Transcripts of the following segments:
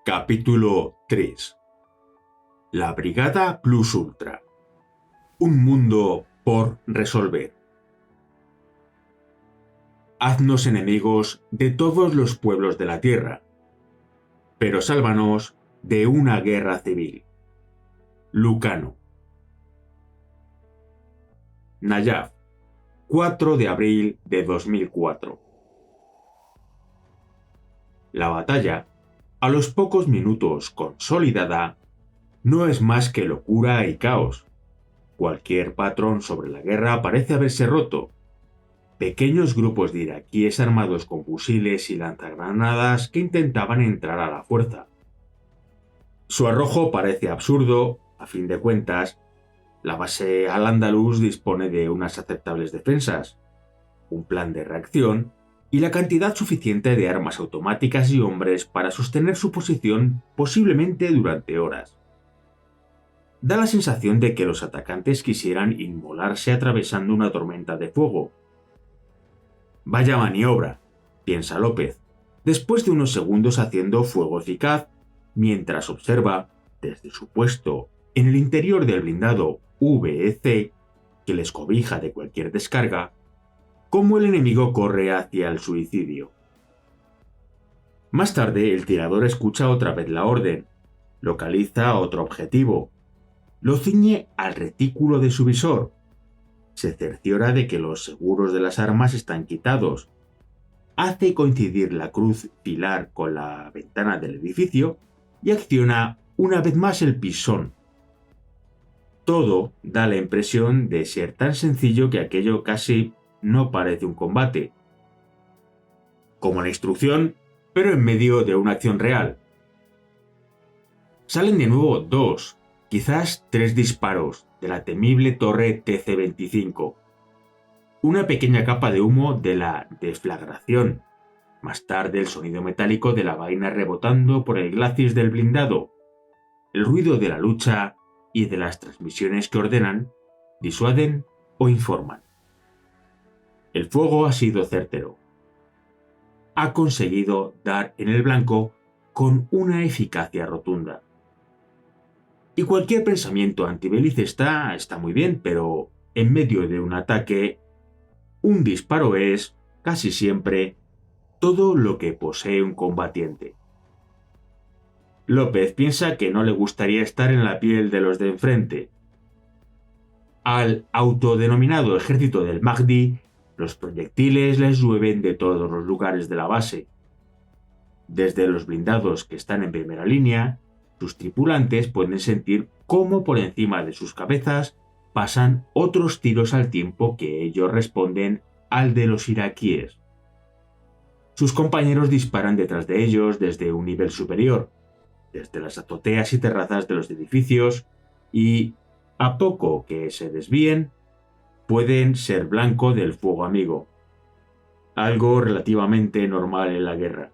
Capítulo 3. La Brigada Plus Ultra. Un mundo por resolver. Haznos enemigos de todos los pueblos de la tierra, pero sálvanos de una guerra civil. Lucano. Nayaf, 4 de abril de 2004. La batalla, a los pocos minutos consolidada, no es más que locura y caos. Cualquier patrón sobre la guerra parece haberse roto. Pequeños grupos de iraquíes armados con fusiles y lanzagranadas que intentaban entrar a la fuerza. Su arrojo parece absurdo, a fin de cuentas. La base Al-Andalus dispone de unas aceptables defensas, un plan de reacción y la cantidad suficiente de armas automáticas y hombres para sostener su posición posiblemente durante horas. Da la sensación de que los atacantes quisieran inmolarse atravesando una tormenta de fuego. Vaya maniobra, piensa López, después de unos segundos haciendo fuego eficaz, mientras observa, desde su puesto en el interior del blindado VEC, que les cobija de cualquier descarga, cómo el enemigo corre hacia el suicidio. Más tarde, el tirador escucha otra vez la orden, localiza otro objetivo, lo ciñe al retículo de su visor, se cerciora de que los seguros de las armas están quitados, hace coincidir la cruz pilar con la ventana del edificio y acciona una vez más el pisón. Todo da la impresión de ser tan sencillo que aquello casi no parece un combate. Como la instrucción, pero en medio de una acción real. Salen de nuevo 2, quizás 3 disparos de la temible torre TC-25. Una pequeña capa de humo de la deflagración. Más tarde el sonido metálico de la vaina rebotando por el glacis del blindado. El ruido de la lucha y de las transmisiones que ordenan, disuaden o informan. El fuego ha sido certero. Ha conseguido dar en el blanco con una eficacia rotunda. Y cualquier pensamiento antibelicista está muy bien, pero en medio de un ataque, un disparo es, casi siempre, todo lo que posee un combatiente. López piensa que no le gustaría estar en la piel de los de enfrente. Al autodenominado ejército del Mahdi, los proyectiles les llueven de todos los lugares de la base. Desde los blindados que están en primera línea, sus tripulantes pueden sentir cómo por encima de sus cabezas pasan otros tiros al tiempo que ellos responden al de los iraquíes. Sus compañeros disparan detrás de ellos desde un nivel superior, desde las azoteas y terrazas de los edificios, y, a poco que se desvíen, pueden ser blanco del fuego amigo. Algo relativamente normal en la guerra.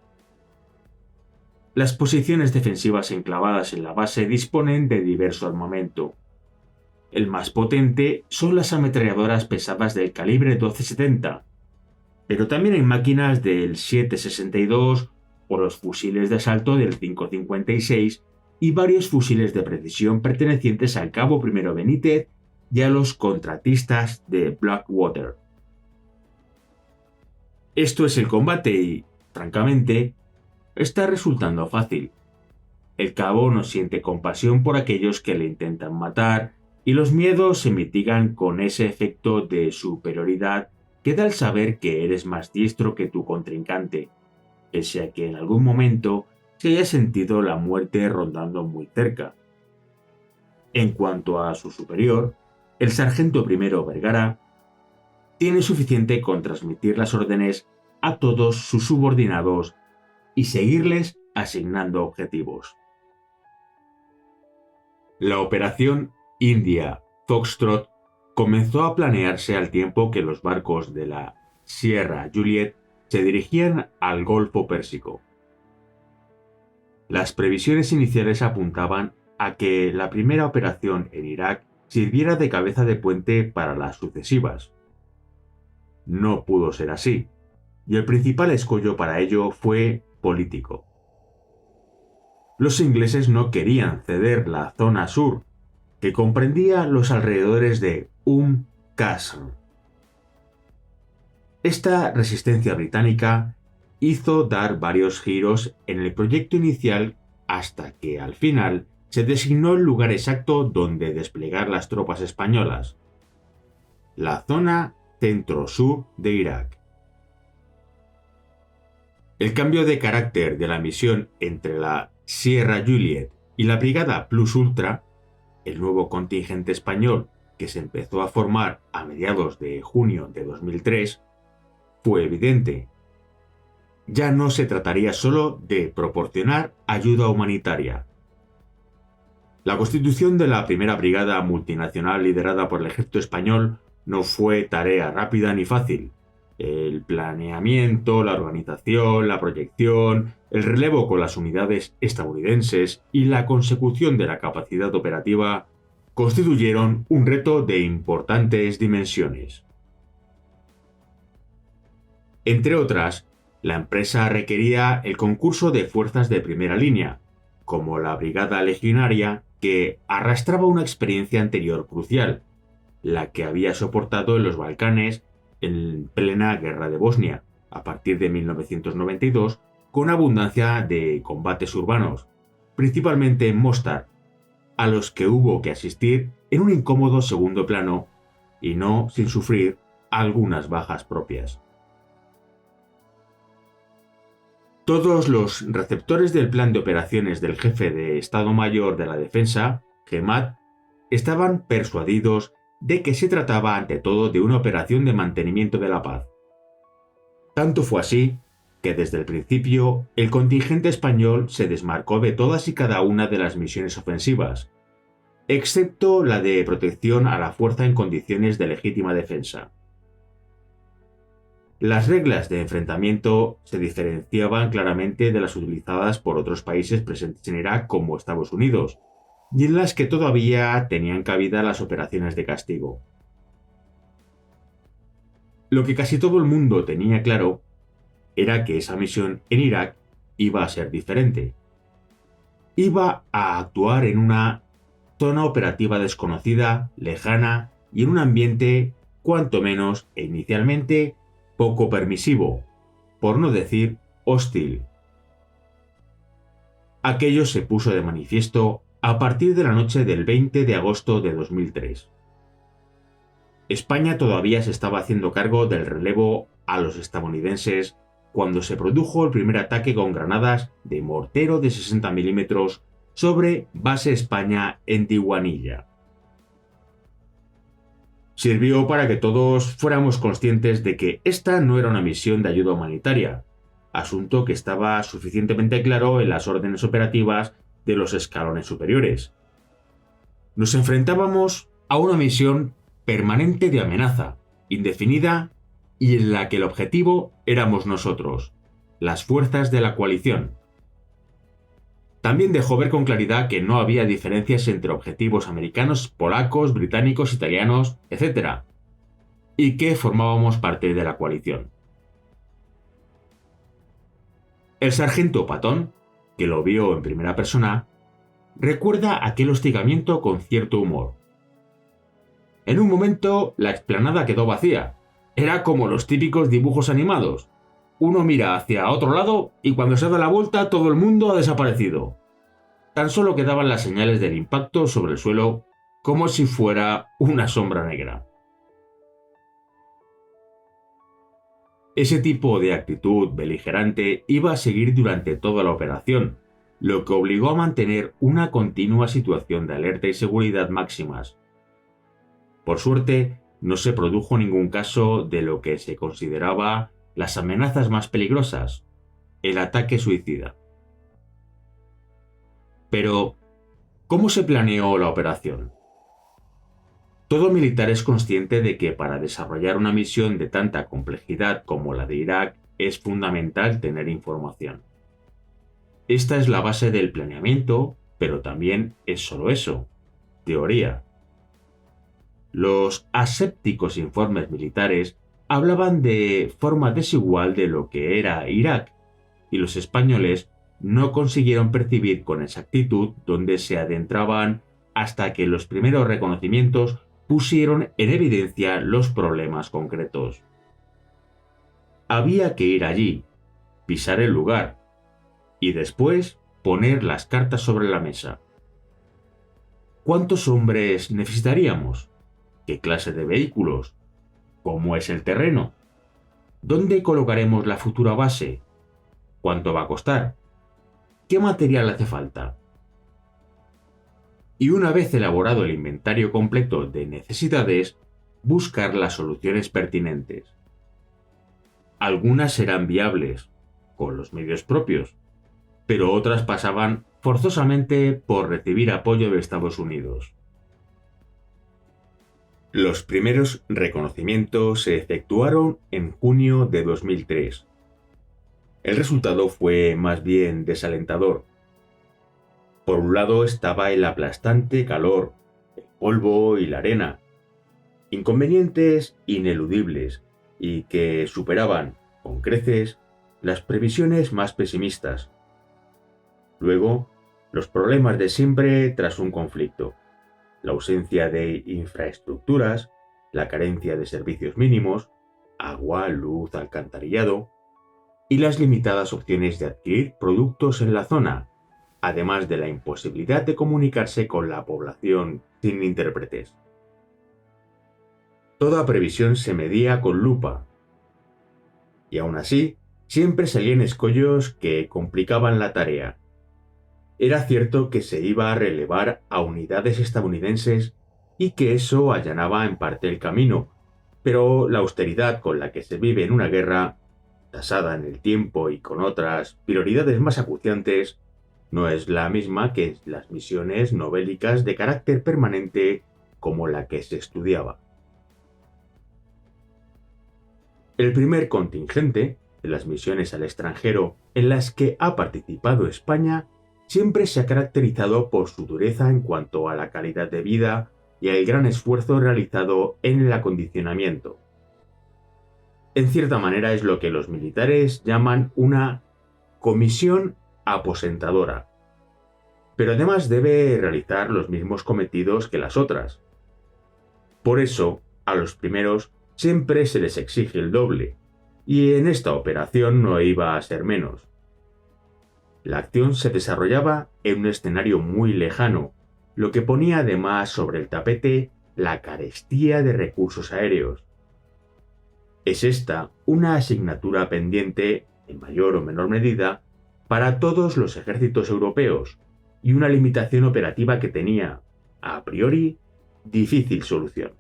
Las posiciones defensivas enclavadas en la base disponen de diverso armamento. El más potente son las ametralladoras pesadas del calibre 12-70, pero también hay máquinas del 7.62 o los fusiles de asalto del 5.56 y varios fusiles de precisión pertenecientes al Cabo I Benítez y a los contratistas de Blackwater. Esto es el combate y, francamente, está resultando fácil. El cabo no siente compasión por aquellos que le intentan matar y los miedos se mitigan con ese efecto de superioridad que da el saber que eres más diestro que tu contrincante, pese a que en algún momento se haya sentido la muerte rondando muy cerca. En cuanto a su superior, el sargento primero Vergara, tiene suficiente con transmitir las órdenes a todos sus subordinados y seguirles asignando objetivos. La operación India Foxtrot comenzó a planearse al tiempo que los barcos de la Sierra Juliet se dirigían al Golfo Pérsico. Las previsiones iniciales apuntaban a que la primera operación en Irak sirviera de cabeza de puente para las sucesivas. No pudo ser así, y el principal escollo para ello fue político. Los ingleses no querían ceder la zona sur, que comprendía los alrededores de Castle. Esta resistencia británica hizo dar varios giros en el proyecto inicial hasta que al final se designó el lugar exacto donde desplegar las tropas españolas: la zona centro-sur de Irak. El cambio de carácter de la misión entre la Sierra Juliet y la Brigada Plus Ultra, el nuevo contingente español que se empezó a formar a mediados de junio de 2003, fue evidente. Ya no se trataría solo de proporcionar ayuda humanitaria. La constitución de la primera brigada multinacional liderada por el ejército español no fue tarea rápida ni fácil. El planeamiento, la organización, la proyección, el relevo con las unidades estadounidenses y la consecución de la capacidad operativa constituyeron un reto de importantes dimensiones. Entre otras, la empresa requería el concurso de fuerzas de primera línea, como la Brigada Legionaria, que arrastraba una experiencia anterior crucial, la que había soportado en los Balcanes en plena Guerra de Bosnia, a partir de 1992, con abundancia de combates urbanos, principalmente en Mostar, a los que hubo que asistir en un incómodo segundo plano y no sin sufrir algunas bajas propias. Todos los receptores del plan de operaciones del jefe de Estado Mayor de la Defensa, GEMAT, estaban persuadidos de que se trataba ante todo de una operación de mantenimiento de la paz. Tanto fue así que desde el principio el contingente español se desmarcó de todas y cada una de las misiones ofensivas, excepto la de protección a la fuerza en condiciones de legítima defensa. Las reglas de enfrentamiento se diferenciaban claramente de las utilizadas por otros países presentes en Irak como Estados Unidos, y en las que todavía tenían cabida las operaciones de castigo. Lo que casi todo el mundo tenía claro era que esa misión en Irak iba a ser diferente. Iba a actuar en una zona operativa desconocida, lejana y en un ambiente, cuanto menos e inicialmente, poco permisivo, por no decir hostil. Aquello se puso de manifiesto a partir de la noche del 20 de agosto de 2003. España todavía se estaba haciendo cargo del relevo a los estadounidenses cuando se produjo el primer ataque con granadas de mortero de 60 milímetros sobre Base España en Diwanilla. Sirvió para que todos fuéramos conscientes de que esta no era una misión de ayuda humanitaria, asunto que estaba suficientemente claro en las órdenes operativas de los escalones superiores. Nos enfrentábamos a una misión permanente de amenaza, indefinida, y en la que el objetivo éramos nosotros, las fuerzas de la coalición. También dejó ver con claridad que no había diferencias entre objetivos americanos, polacos, británicos, italianos, etc., y que formábamos parte de la coalición. El sargento Patton, que lo vio en primera persona, recuerda aquel hostigamiento con cierto humor. En un momento, la explanada quedó vacía. Era como los típicos dibujos animados. Uno mira hacia otro lado y cuando se da la vuelta todo el mundo ha desaparecido. Tan solo quedaban las señales del impacto sobre el suelo como si fuera una sombra negra. Ese tipo de actitud beligerante iba a seguir durante toda la operación, lo que obligó a mantener una continua situación de alerta y seguridad máximas. Por suerte, no se produjo ningún caso de lo que se consideraba las amenazas más peligrosas, el ataque suicida. Pero, ¿cómo se planeó la operación? Todo militar es consciente de que para desarrollar una misión de tanta complejidad como la de Irak es fundamental tener información. Esta es la base del planeamiento, pero también es solo eso, teoría. Los asépticos informes militares hablaban de forma desigual de lo que era Irak, y los españoles no consiguieron percibir con exactitud dónde se adentraban hasta que los primeros reconocimientos pusieron en evidencia los problemas concretos. Había que ir allí, pisar el lugar y después poner las cartas sobre la mesa. ¿Cuántos hombres necesitaríamos? ¿Qué clase de vehículos? ¿Cómo es el terreno? ¿Dónde colocaremos la futura base? ¿Cuánto va a costar? ¿Qué material hace falta? Y una vez elaborado el inventario completo de necesidades, buscar las soluciones pertinentes. Algunas eran viables, con los medios propios, pero otras pasaban forzosamente por recibir apoyo de Estados Unidos. Los primeros reconocimientos se efectuaron en junio de 2003. El resultado fue más bien desalentador. Por un lado estaba el aplastante calor, el polvo y la arena, inconvenientes ineludibles y que superaban, con creces, las previsiones más pesimistas. Luego, los problemas de siempre tras un conflicto. La ausencia de infraestructuras, la carencia de servicios mínimos, agua, luz, alcantarillado, y las limitadas opciones de adquirir productos en la zona, además de la imposibilidad de comunicarse con la población sin intérpretes. Toda previsión se medía con lupa, y aún así, siempre salían escollos que complicaban la tarea. Era cierto que se iba a relevar a unidades estadounidenses y que eso allanaba en parte el camino, pero la austeridad con la que se vive en una guerra, tasada en el tiempo y con otras prioridades más acuciantes, no es la misma que las misiones no bélicas de carácter permanente como la que se estudiaba. El primer contingente de las misiones al extranjero en las que ha participado España siempre se ha caracterizado por su dureza en cuanto a la calidad de vida y el gran esfuerzo realizado en el acondicionamiento. En cierta manera es lo que los militares llaman una comisión aposentadora, pero además debe realizar los mismos cometidos que las otras. Por eso, a los primeros siempre se les exige el doble, y en esta operación no iba a ser menos. La acción se desarrollaba en un escenario muy lejano, lo que ponía además sobre el tapete la carestía de recursos aéreos. Es esta una asignatura pendiente, en mayor o menor medida, para todos los ejércitos europeos, y una limitación operativa que tenía, a priori, difícil solución.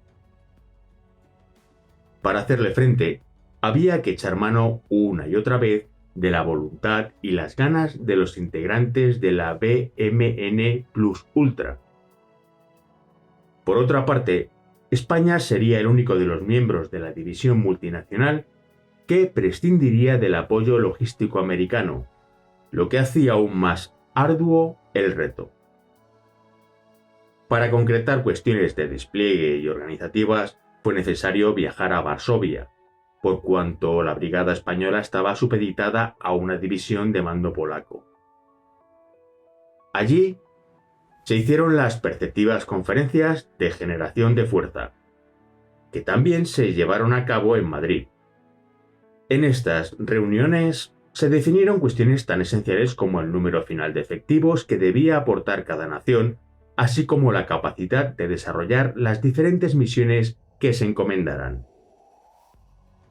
Para hacerle frente, había que echar mano una y otra vez de la voluntad y las ganas de los integrantes de la BMN Plus Ultra. Por otra parte, España sería el único de los miembros de la división multinacional que prescindiría del apoyo logístico americano, lo que hacía aún más arduo el reto. Para concretar cuestiones de despliegue y organizativas, fue necesario viajar a Varsovia, por cuanto la brigada española estaba supeditada a una división de mando polaco. Allí se hicieron las perceptivas conferencias de generación de fuerza, que también se llevaron a cabo en Madrid. En estas reuniones se definieron cuestiones tan esenciales como el número final de efectivos que debía aportar cada nación, así como la capacidad de desarrollar las diferentes misiones que se encomendaran.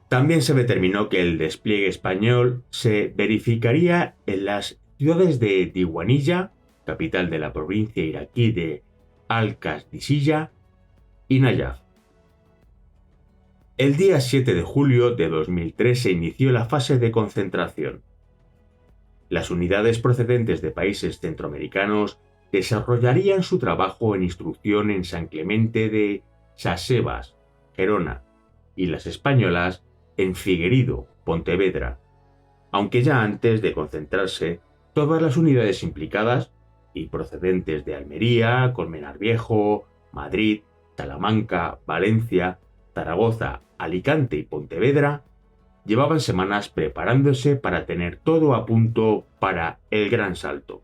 También se determinó que el despliegue español se verificaría en las ciudades de Diwanilla, capital de la provincia iraquí de Al-Qadisiyah, y Nayaf. El día 7 de julio de 2003 se inició la fase de concentración. Las unidades procedentes de países centroamericanos desarrollarían su trabajo en instrucción en San Clemente de Sasebas, Gerona, y las españolas en Figueiredo, Pontevedra, aunque ya antes de concentrarse, todas las unidades implicadas, y procedentes de Almería, Colmenar Viejo, Madrid, Salamanca, Valencia, Zaragoza, Alicante y Pontevedra, llevaban semanas preparándose para tener todo a punto para el gran salto.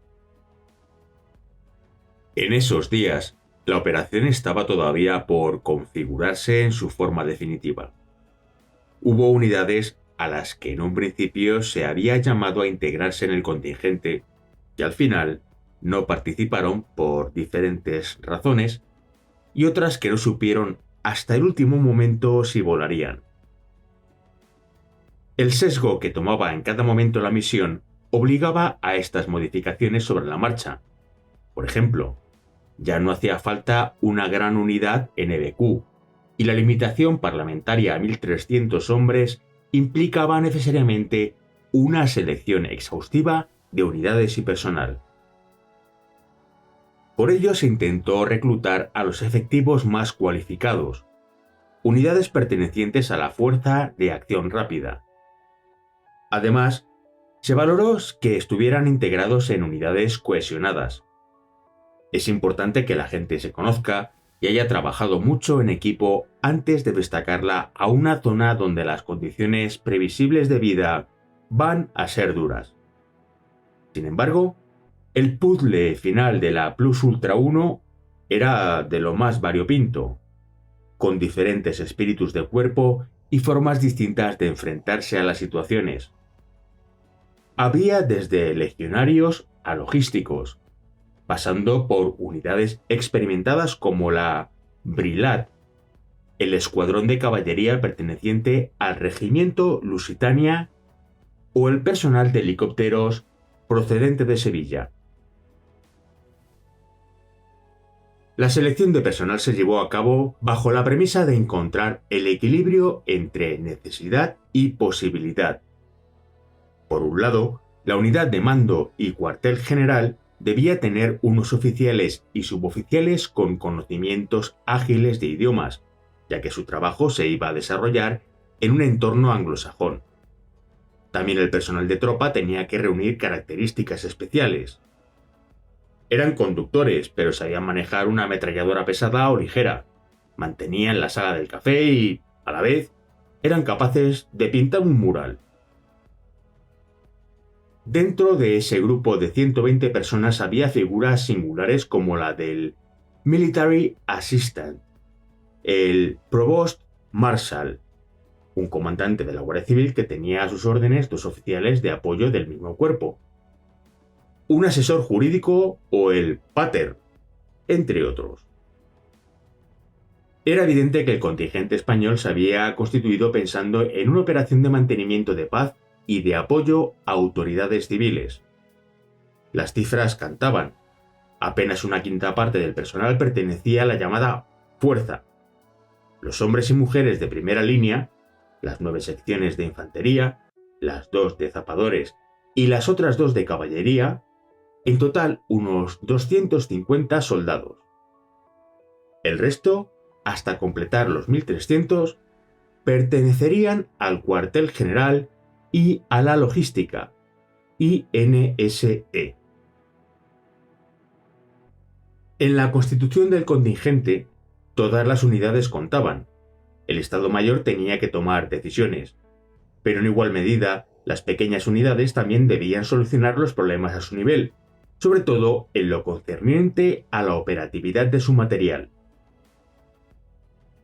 En esos días, la operación estaba todavía por configurarse en su forma definitiva. Hubo unidades a las que en un principio se había llamado a integrarse en el contingente y al final no participaron por diferentes razones, y otras que no supieron hasta el último momento si volarían. El sesgo que tomaba en cada momento la misión obligaba a estas modificaciones sobre la marcha. Por ejemplo, ya no hacía falta una gran unidad NBQ, y la limitación parlamentaria a 1.300 hombres implicaba necesariamente una selección exhaustiva de unidades y personal. Por ello se intentó reclutar a los efectivos más cualificados, unidades pertenecientes a la Fuerza de Acción Rápida. Además, se valoró que estuvieran integrados en unidades cohesionadas. Es importante que la gente se conozca y haya trabajado mucho en equipo antes de destacarla a una zona donde las condiciones previsibles de vida van a ser duras. Sin embargo, el puzzle final de la Plus Ultra 1 era de lo más variopinto, con diferentes espíritus de cuerpo y formas distintas de enfrentarse a las situaciones. Había desde legionarios a logísticos, pasando por unidades experimentadas como la Brilat, el escuadrón de caballería perteneciente al regimiento Lusitania o el personal de helicópteros procedente de Sevilla. La selección de personal se llevó a cabo bajo la premisa de encontrar el equilibrio entre necesidad y posibilidad. Por un lado, la unidad de mando y cuartel general debía tener unos oficiales y suboficiales con conocimientos ágiles de idiomas, ya que su trabajo se iba a desarrollar en un entorno anglosajón. También el personal de tropa tenía que reunir características especiales. Eran conductores, pero sabían manejar una ametralladora pesada o ligera, mantenían la sala del café y, a la vez, eran capaces de pintar un mural. Dentro de ese grupo de 120 personas había figuras singulares como la del Military Assistant, el Provost Marshal, un comandante de la Guardia Civil que tenía a sus órdenes 2 oficiales de apoyo del mismo cuerpo, un asesor jurídico o el pater, entre otros. Era evidente que el contingente español se había constituido pensando en una operación de mantenimiento de paz y de apoyo a autoridades civiles. Las cifras cantaban. Apenas una quinta parte del personal pertenecía a la llamada fuerza. Los hombres y mujeres de primera línea, las 9 secciones de infantería, las 2 de zapadores y las otras 2 de caballería, en total unos 250 soldados. El resto, hasta completar los 1.300, pertenecerían al cuartel general y a la logística, INSE. En la constitución del contingente, todas las unidades contaban. El Estado Mayor tenía que tomar decisiones, pero en igual medida, las pequeñas unidades también debían solucionar los problemas a su nivel, sobre todo en lo concerniente a la operatividad de su material.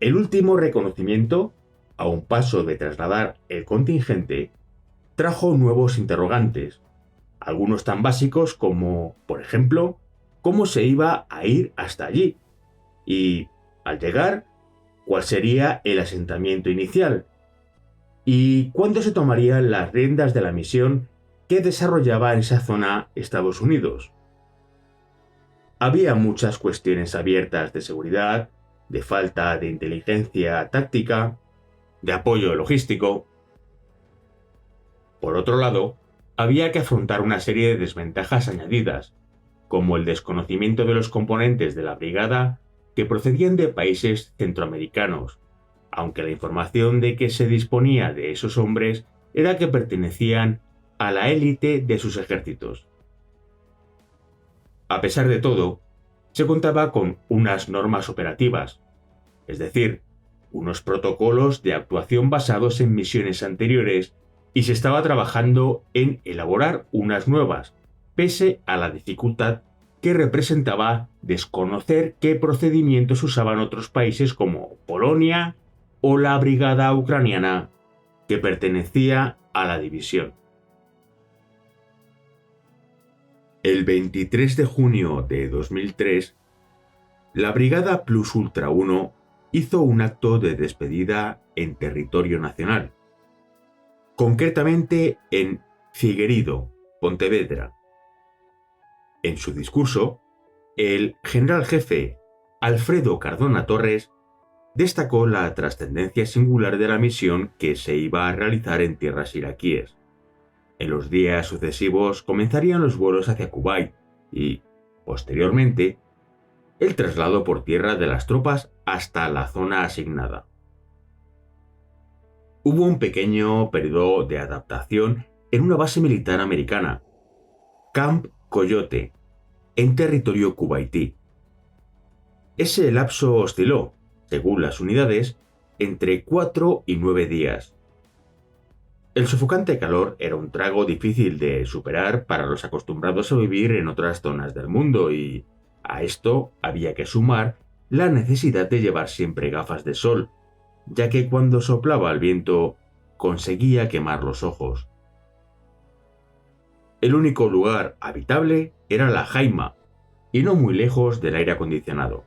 El último reconocimiento, a un paso de trasladar el contingente, trajo nuevos interrogantes, algunos tan básicos como, por ejemplo, cómo se iba a ir hasta allí y, al llegar, cuál sería el asentamiento inicial y cuándo se tomarían las riendas de la misión que desarrollaba en esa zona Estados Unidos. Había muchas cuestiones abiertas de seguridad, de falta de inteligencia táctica, de apoyo logístico. Por otro lado, había que afrontar una serie de desventajas añadidas, como el desconocimiento de los componentes de la brigada que procedían de países centroamericanos, aunque la información de que se disponía de esos hombres era que pertenecían a la élite de sus ejércitos. A pesar de todo, se contaba con unas normas operativas, es decir, unos protocolos de actuación basados en misiones anteriores y se estaba trabajando en elaborar unas nuevas, pese a la dificultad que representaba desconocer qué procedimientos usaban otros países como Polonia o la brigada ucraniana que pertenecía a la división. El 23 de junio de 2003, la Brigada Plus Ultra 1 hizo un acto de despedida en territorio nacional, concretamente en Figueiredo, Pontevedra. En su discurso, el general jefe Alfredo Cardona Torres destacó la trascendencia singular de la misión que se iba a realizar en tierras iraquíes. En los días sucesivos comenzarían los vuelos hacia Kuwait y, posteriormente, el traslado por tierra de las tropas hasta la zona asignada. Hubo un pequeño periodo de adaptación en una base militar americana, Camp Coyote, en territorio kuwaití. Ese lapso osciló, según las unidades, entre 4 y 9 días. El sofocante calor era un trago difícil de superar para los acostumbrados a vivir en otras zonas del mundo y, a esto había que sumar la necesidad de llevar siempre gafas de sol, ya que cuando soplaba el viento conseguía quemar los ojos. El único lugar habitable era la Jaima, y no muy lejos del aire acondicionado.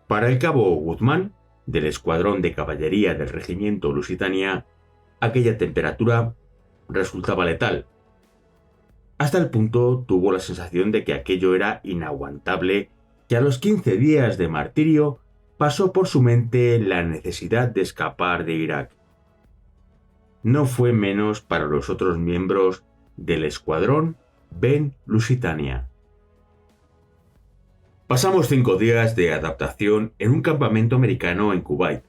Para el cabo Guzmán, del escuadrón de caballería del regimiento Lusitania, aquella temperatura resultaba letal. Hasta el punto tuvo la sensación de que aquello era inaguantable, que a los 15 días de martirio pasó por su mente la necesidad de escapar de Irak. No fue menos para los otros miembros del escuadrón Ben Lusitania. Pasamos 5 días de adaptación en un campamento americano en Kuwait.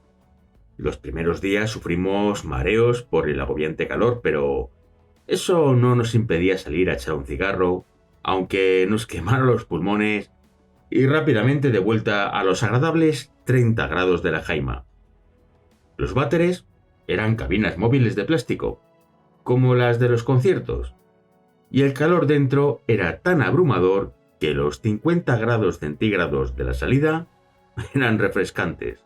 Los primeros días sufrimos mareos por el agobiante calor, pero eso no nos impedía salir a echar un cigarro, aunque nos quemaron los pulmones, y rápidamente de vuelta a los agradables 30 grados de la Jaima. Los váteres eran cabinas móviles de plástico, como las de los conciertos, y el calor dentro era tan abrumador que los 50 grados centígrados de la salida eran refrescantes.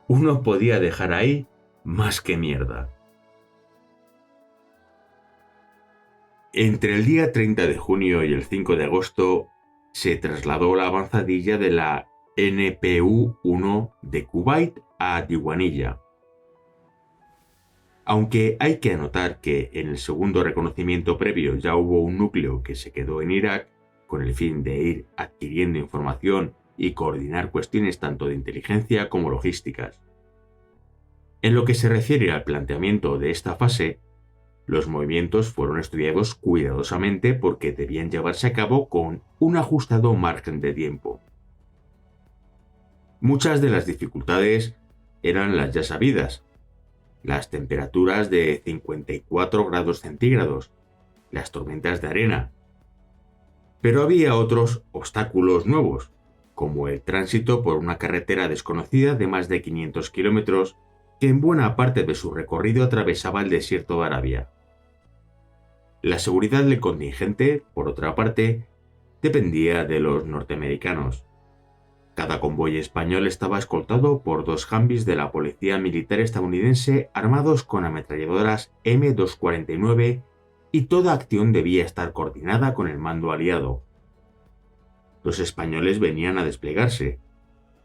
Uno podía dejar ahí más que mierda. Entre el día 30 de junio y el 5 de agosto se trasladó la avanzadilla de la NPU-1 de Kuwait a Diwanilla. Aunque hay que anotar que en el segundo reconocimiento previo ya hubo un núcleo que se quedó en Irak con el fin de ir adquiriendo información y coordinar cuestiones tanto de inteligencia como logísticas. En lo que se refiere al planteamiento de esta fase, los movimientos fueron estudiados cuidadosamente porque debían llevarse a cabo con un ajustado margen de tiempo. Muchas de las dificultades eran las ya sabidas: las temperaturas de 54 grados centígrados, las tormentas de arena. Pero había otros obstáculos nuevos, como el tránsito por una carretera desconocida de más de 500 kilómetros que en buena parte de su recorrido atravesaba el desierto de Arabia. La seguridad del contingente, por otra parte, dependía de los norteamericanos. Cada convoy español estaba escoltado por 2 Humvees de la policía militar estadounidense armados con ametralladoras M249 y toda acción debía estar coordinada con el mando aliado. Los españoles venían a desplegarse,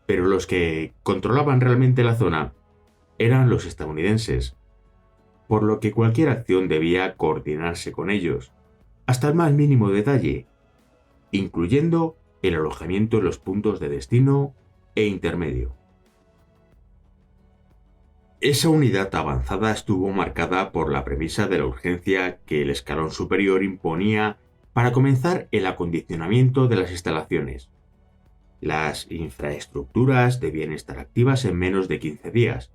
pero los que controlaban realmente la zona eran los estadounidenses, por lo que cualquier acción debía coordinarse con ellos, hasta el más mínimo detalle, incluyendo el alojamiento en los puntos de destino e intermedio. Esa unidad avanzada estuvo marcada por la premisa de la urgencia que el escalón superior imponía para comenzar el acondicionamiento de las instalaciones. Las infraestructuras debían estar activas en menos de 15 días.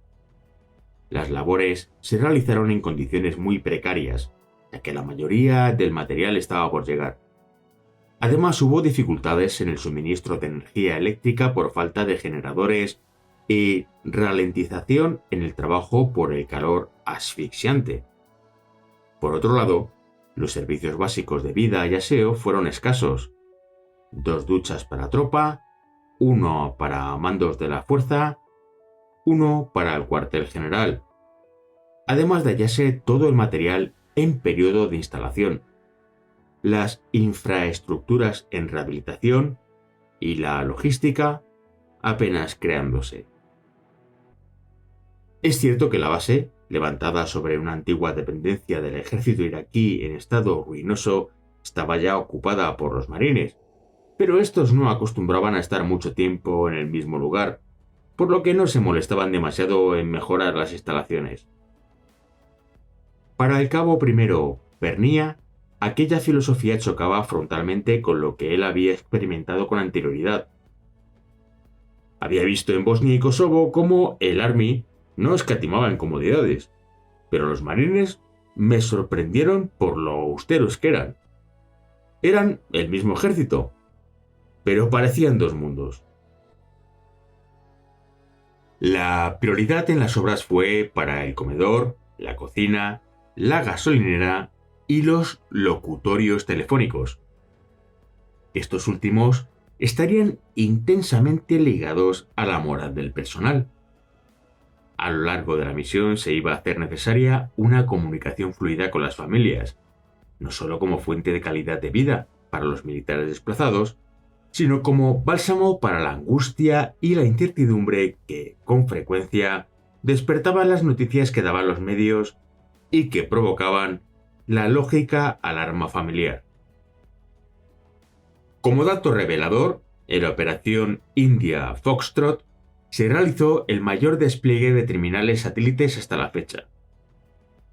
Las labores se realizaron en condiciones muy precarias, ya que la mayoría del material estaba por llegar. Además, hubo dificultades en el suministro de energía eléctrica por falta de generadores y ralentización en el trabajo por el calor asfixiante. Por otro lado, los servicios básicos de vida y aseo fueron escasos. 2 duchas para tropa, 1 para mandos de la fuerza, 1 para el cuartel general. Además de hallarse todo el material en periodo de instalación, las infraestructuras en rehabilitación y la logística apenas creándose. Es cierto que la base, levantada sobre una antigua dependencia del ejército iraquí en estado ruinoso, estaba ya ocupada por los marines, pero estos no acostumbraban a estar mucho tiempo en el mismo lugar, por lo que no se molestaban demasiado en mejorar las instalaciones. Para el cabo primero Pernía, aquella filosofía chocaba frontalmente con lo que él había experimentado con anterioridad. Había visto en Bosnia y Kosovo cómo el Army no escatimaba en comodidades, pero los marines me sorprendieron por lo austeros que eran. Eran el mismo ejército, pero parecían 2 mundos. La prioridad en las obras fue para el comedor, la cocina, la gasolinera y los locutorios telefónicos. Estos últimos estarían intensamente ligados a la moral del personal. A lo largo de la misión se iba a hacer necesaria una comunicación fluida con las familias, no solo como fuente de calidad de vida para los militares desplazados, sino como bálsamo para la angustia y la incertidumbre que, con frecuencia, despertaban las noticias que daban los medios y que provocaban la lógica alarma familiar. Como dato revelador, en la operación India Foxtrot se realizó el mayor despliegue de terminales satélites hasta la fecha.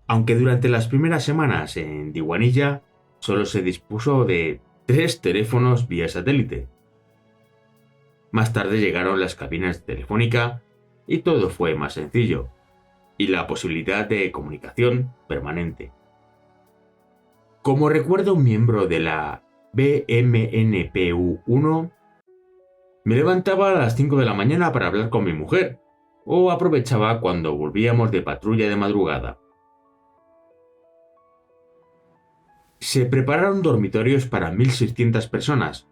Aunque durante las primeras semanas en Diwanilla solo se dispuso de 3 teléfonos vía satélite. Más tarde llegaron las cabinas de telefónica y todo fue más sencillo, y la posibilidad de comunicación permanente. Como recuerda un miembro de la BMNPU-1, me levantaba a las 5 de la mañana para hablar con mi mujer, o aprovechaba cuando volvíamos de patrulla de madrugada. Se prepararon dormitorios para 1.600 personas,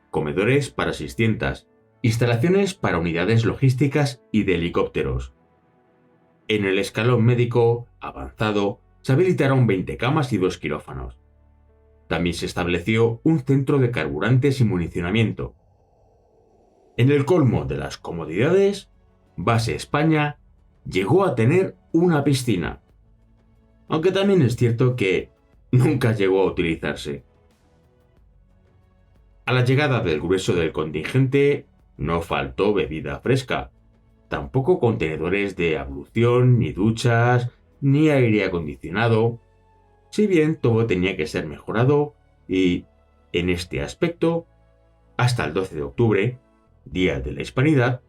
comedores para 600, instalaciones para unidades logísticas y de helicópteros. En el escalón médico avanzado se habilitaron 20 camas y 2 quirófanos. También se estableció un centro de carburantes y municionamiento. En el colmo de las comodidades, Base España llegó a tener una piscina, aunque también es cierto que nunca llegó a utilizarse. A la llegada del grueso del contingente no faltó bebida fresca, tampoco contenedores de ablución, ni duchas, ni aire acondicionado, si bien todo tenía que ser mejorado y, en este aspecto, hasta el 12 de octubre, Día de la Hispanidad,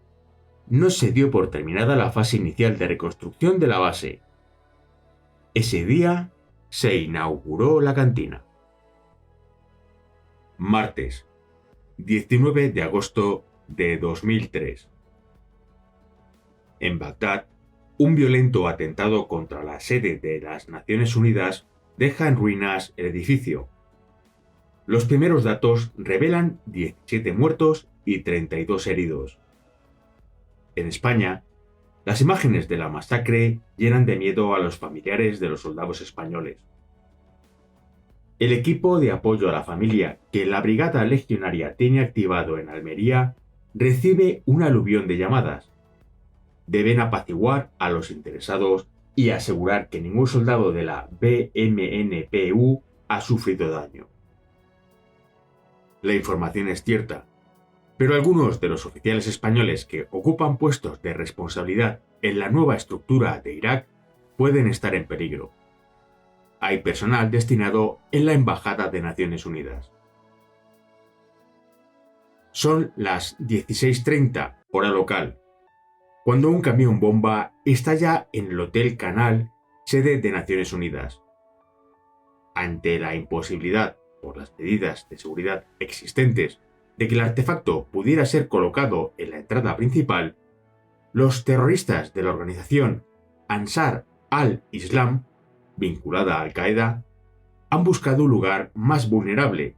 no se dio por terminada la fase inicial de reconstrucción de la base. Ese día se inauguró la cantina. Martes, 19 de agosto de 2003. En Bagdad, un violento atentado contra la sede de las Naciones Unidas deja en ruinas el edificio. Los primeros datos revelan 17 muertos y 32 heridos. En España, las imágenes de la masacre llenan de miedo a los familiares de los soldados españoles. El equipo de apoyo a la familia que la Brigada Legionaria tiene activado en Almería recibe un aluvión de llamadas. Deben apaciguar a los interesados y asegurar que ningún soldado de la BMNPU ha sufrido daño. La información es cierta, pero algunos de los oficiales españoles que ocupan puestos de responsabilidad en la nueva estructura de Irak pueden estar en peligro. Hay personal destinado en la Embajada de Naciones Unidas. Son las 16:30 hora local, cuando un camión bomba estalla en el Hotel Canal, sede de Naciones Unidas. Ante la imposibilidad, por las medidas de seguridad existentes, de que el artefacto pudiera ser colocado en la entrada principal, Los terroristas de la organización Ansar al-Islam, vinculada a Al-Qaeda, han buscado un lugar más vulnerable,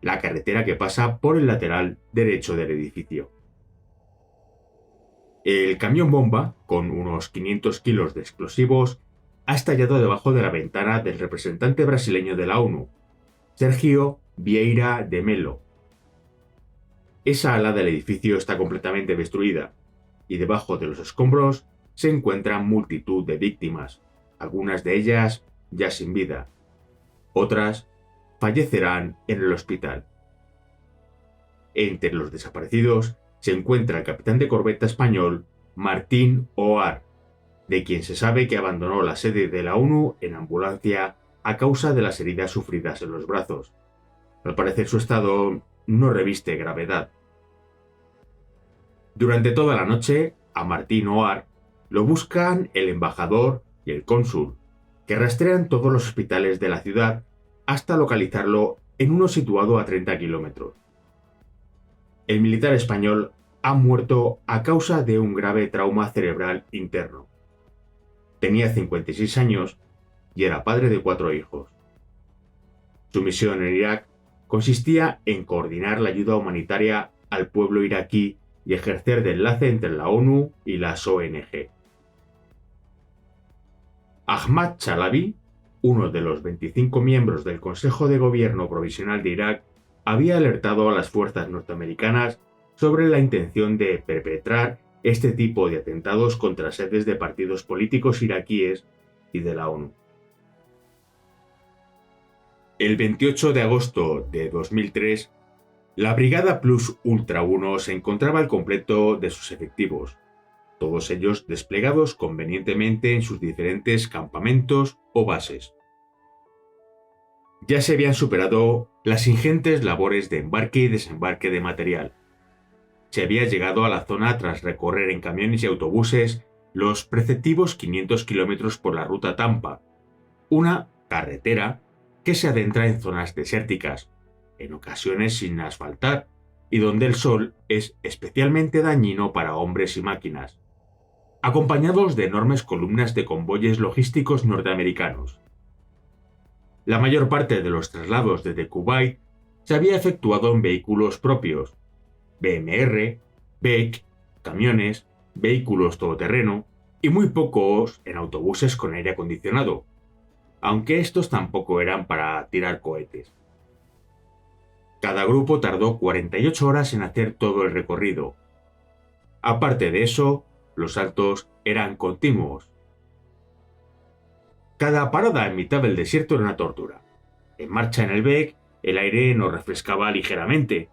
la carretera que pasa por el lateral derecho del edificio. El camión bomba, con unos 500 kilos de explosivos, ha estallado debajo de la ventana del representante brasileño de la ONU, Sergio Vieira de Mello. Esa ala del edificio está completamente destruida, y debajo de los escombros se encuentran multitud de víctimas, algunas de ellas ya sin vida. Otras fallecerán en el hospital. Entre los desaparecidos se encuentra el capitán de corbeta español Martín Oar, de quien se sabe que abandonó la sede de la ONU en ambulancia a causa de las heridas sufridas en los brazos. Al parecer su estado no reviste gravedad. Durante toda la noche, a Martín Oar lo buscan el embajador y el cónsul, que rastrean todos los hospitales de la ciudad hasta localizarlo en uno situado a 30 kilómetros. El militar español ha muerto a causa de un grave trauma cerebral interno. Tenía 56 años y era padre de 4 hijos. Su misión en Irak consistía en coordinar la ayuda humanitaria al pueblo iraquí y ejercer de enlace entre la ONU y las ONG. Ahmad Chalabi, uno de los 25 miembros del Consejo de Gobierno Provisional de Irak, había alertado a las fuerzas norteamericanas sobre la intención de perpetrar este tipo de atentados contra sedes de partidos políticos iraquíes y de la ONU. El 28 de agosto de 2003, la Brigada Plus Ultra 1 se encontraba al completo de sus efectivos, todos ellos desplegados convenientemente en sus diferentes campamentos o bases. Ya se habían superado las ingentes labores de embarque y desembarque de material. Se había llegado a la zona tras recorrer en camiones y autobuses los preceptivos 500 kilómetros por la ruta Tampa, una carretera que se adentra en zonas desérticas, en ocasiones sin asfaltar, y donde el sol es especialmente dañino para hombres y máquinas, acompañados de enormes columnas de convoyes logísticos norteamericanos. La mayor parte de los traslados desde Kuwait se había efectuado en vehículos propios, BMR, BEC, camiones, vehículos todoterreno y muy pocos en autobuses con aire acondicionado, aunque estos tampoco eran para tirar cohetes. Cada grupo tardó 48 horas en hacer todo el recorrido. Aparte de eso, los saltos eran continuos. Cada parada en mitad del desierto era una tortura. En marcha en el BEC, el aire nos refrescaba ligeramente,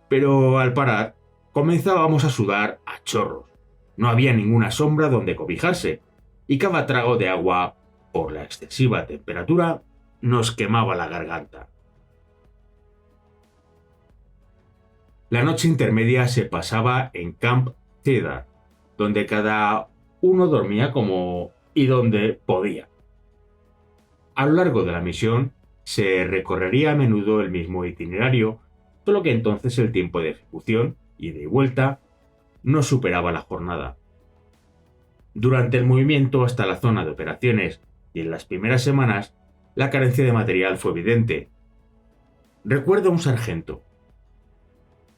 pero al parar, comenzábamos a sudar a chorros. No había ninguna sombra donde cobijarse, y cada trago de agua, por la excesiva temperatura, nos quemaba la garganta. La noche intermedia se pasaba en Camp Cedar, donde cada uno dormía como y donde podía. A lo largo de la misión se recorrería a menudo el mismo itinerario, solo que entonces el tiempo de ejecución, ida y vuelta, no superaba la jornada. Durante el movimiento hasta la zona de operaciones y en las primeras semanas, la carencia de material fue evidente. Recuerda un sargento: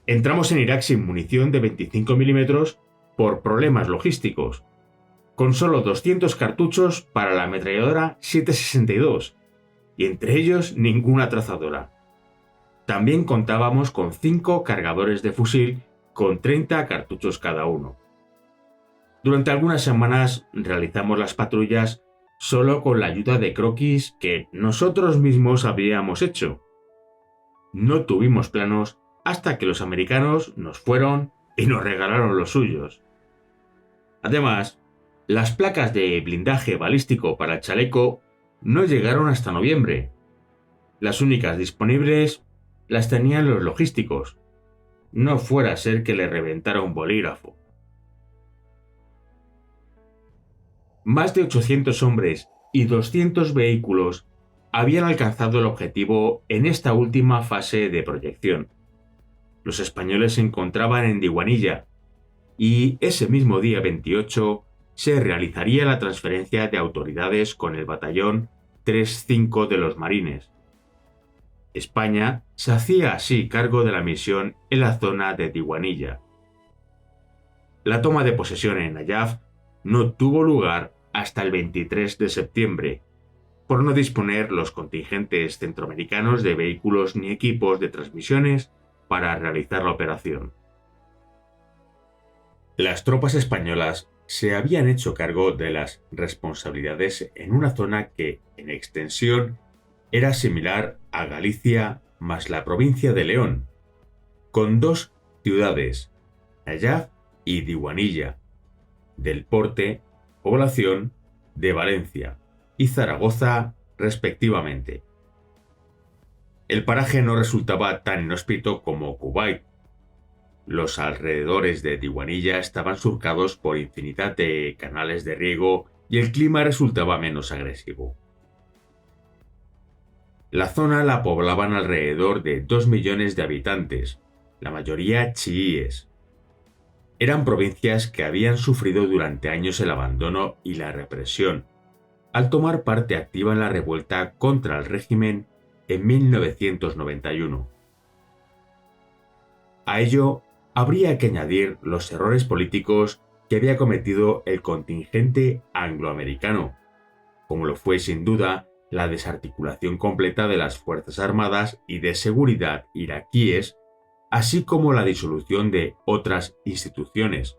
entramos en Irak sin munición de 25 milímetros por problemas logísticos, con solo 200 cartuchos para la ametralladora 7.62, y entre ellos ninguna trazadora. También contábamos con 5 cargadores de fusil con 30 cartuchos cada uno. Durante algunas semanas realizamos las patrullas solo con la ayuda de croquis que nosotros mismos habíamos hecho. No tuvimos planos hasta que los americanos nos fueron y nos regalaron los suyos. Además, las placas de blindaje balístico para el chaleco no llegaron hasta noviembre. Las únicas disponibles las tenían los logísticos. No fuera a ser que le reventara un bolígrafo. Más de 800 hombres y 200 vehículos habían alcanzado el objetivo en esta última fase de proyección. Los españoles se encontraban en Diwanilla, y ese mismo día 28 se realizaría la transferencia de autoridades con el batallón 3-5 de los Marines. España se hacía así cargo de la misión en la zona de Diwanilla. La toma de posesión en Nayaf no tuvo lugar hasta el 23 de septiembre, por no disponer los contingentes centroamericanos de vehículos ni equipos de transmisiones para realizar la operación. Las tropas españolas se habían hecho cargo de las responsabilidades en una zona que, en extensión, era similar a Galicia más la provincia de León, con dos ciudades, Nayaf y Diwanilla, del porte, población, de Valencia y Zaragoza respectivamente. El paraje no resultaba tan inhóspito como Kuwait. Los alrededores de Diwanilla estaban surcados por infinidad de canales de riego y el clima resultaba menos agresivo. La zona la poblaban alrededor de 2 millones de habitantes, la mayoría chiíes. Eran provincias que habían sufrido durante años el abandono y la represión, al tomar parte activa en la revuelta contra el régimen en 1991. A ello habría que añadir los errores políticos que había cometido el contingente angloamericano, como lo fue sin duda la desarticulación completa de las Fuerzas Armadas y de Seguridad iraquíes, así como la disolución de otras instituciones,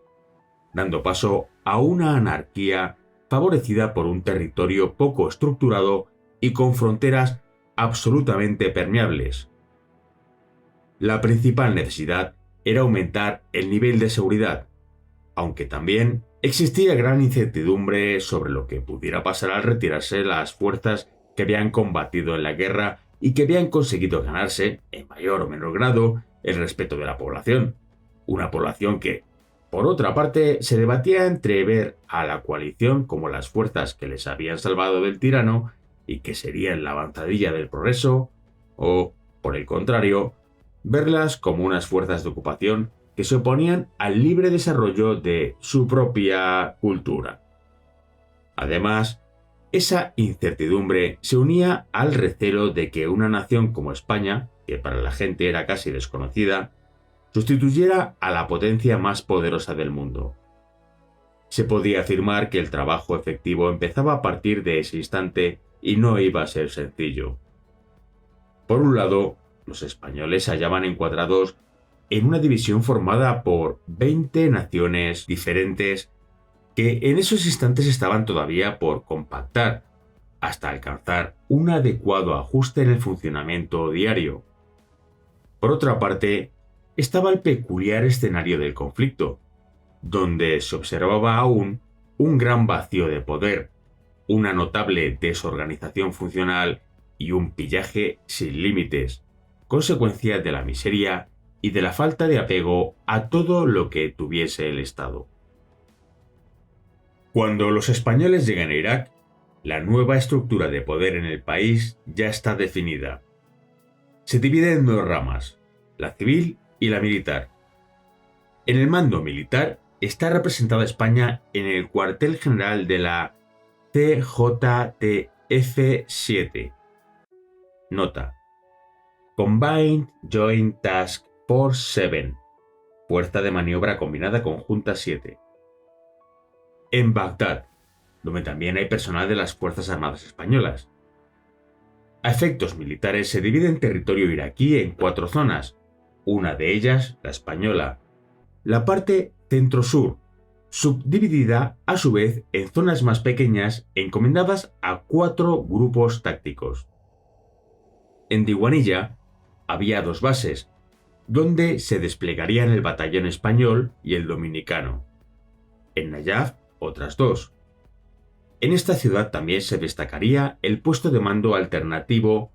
dando paso a una anarquía favorecida por un territorio poco estructurado y con fronteras absolutamente permeables. La principal necesidad era aumentar el nivel de seguridad, aunque también existía gran incertidumbre sobre lo que pudiera pasar al retirarse las fuerzas que habían combatido en la guerra y que habían conseguido ganarse, en mayor o menor grado, el respeto de la población. Una población que, por otra parte, se debatía entre ver a la coalición como las fuerzas que les habían salvado del tirano y que serían la avanzadilla del progreso, o, por el contrario, verlas como unas fuerzas de ocupación que se oponían al libre desarrollo de su propia cultura. Además, esa incertidumbre se unía al recelo de que una nación como España, que para la gente era casi desconocida, sustituyera a la potencia más poderosa del mundo. Se podía afirmar que el trabajo efectivo empezaba a partir de ese instante y no iba a ser sencillo. Por un lado, los españoles se hallaban encuadrados en una división formada por 20 naciones diferentes que en esos instantes estaban todavía por compactar, hasta alcanzar un adecuado ajuste en el funcionamiento diario. Por otra parte, estaba el peculiar escenario del conflicto, donde se observaba aún un gran vacío de poder, una notable desorganización funcional y un pillaje sin límites, consecuencia de la miseria y de la falta de apego a todo lo que tuviese el Estado. Cuando los españoles llegan a Irak, la nueva estructura de poder en el país ya está definida. Se divide en dos ramas, la civil y la militar. En el mando militar está representada España en el cuartel general de la CJTF-7. Nota: Combined Joint Task Force 7, Fuerza de Maniobra Combinada Conjunta 7. En Bagdad, donde también hay personal de las Fuerzas Armadas Españolas. A efectos militares se divide el territorio iraquí en 4 zonas, una de ellas la española, la parte centro-sur, subdividida a su vez en zonas más pequeñas encomendadas a 4 grupos tácticos. En Diwanilla había 2 bases, donde se desplegarían el batallón español y el dominicano. En Nayaf, otras 2. En esta ciudad también se destacaría el puesto de mando alternativo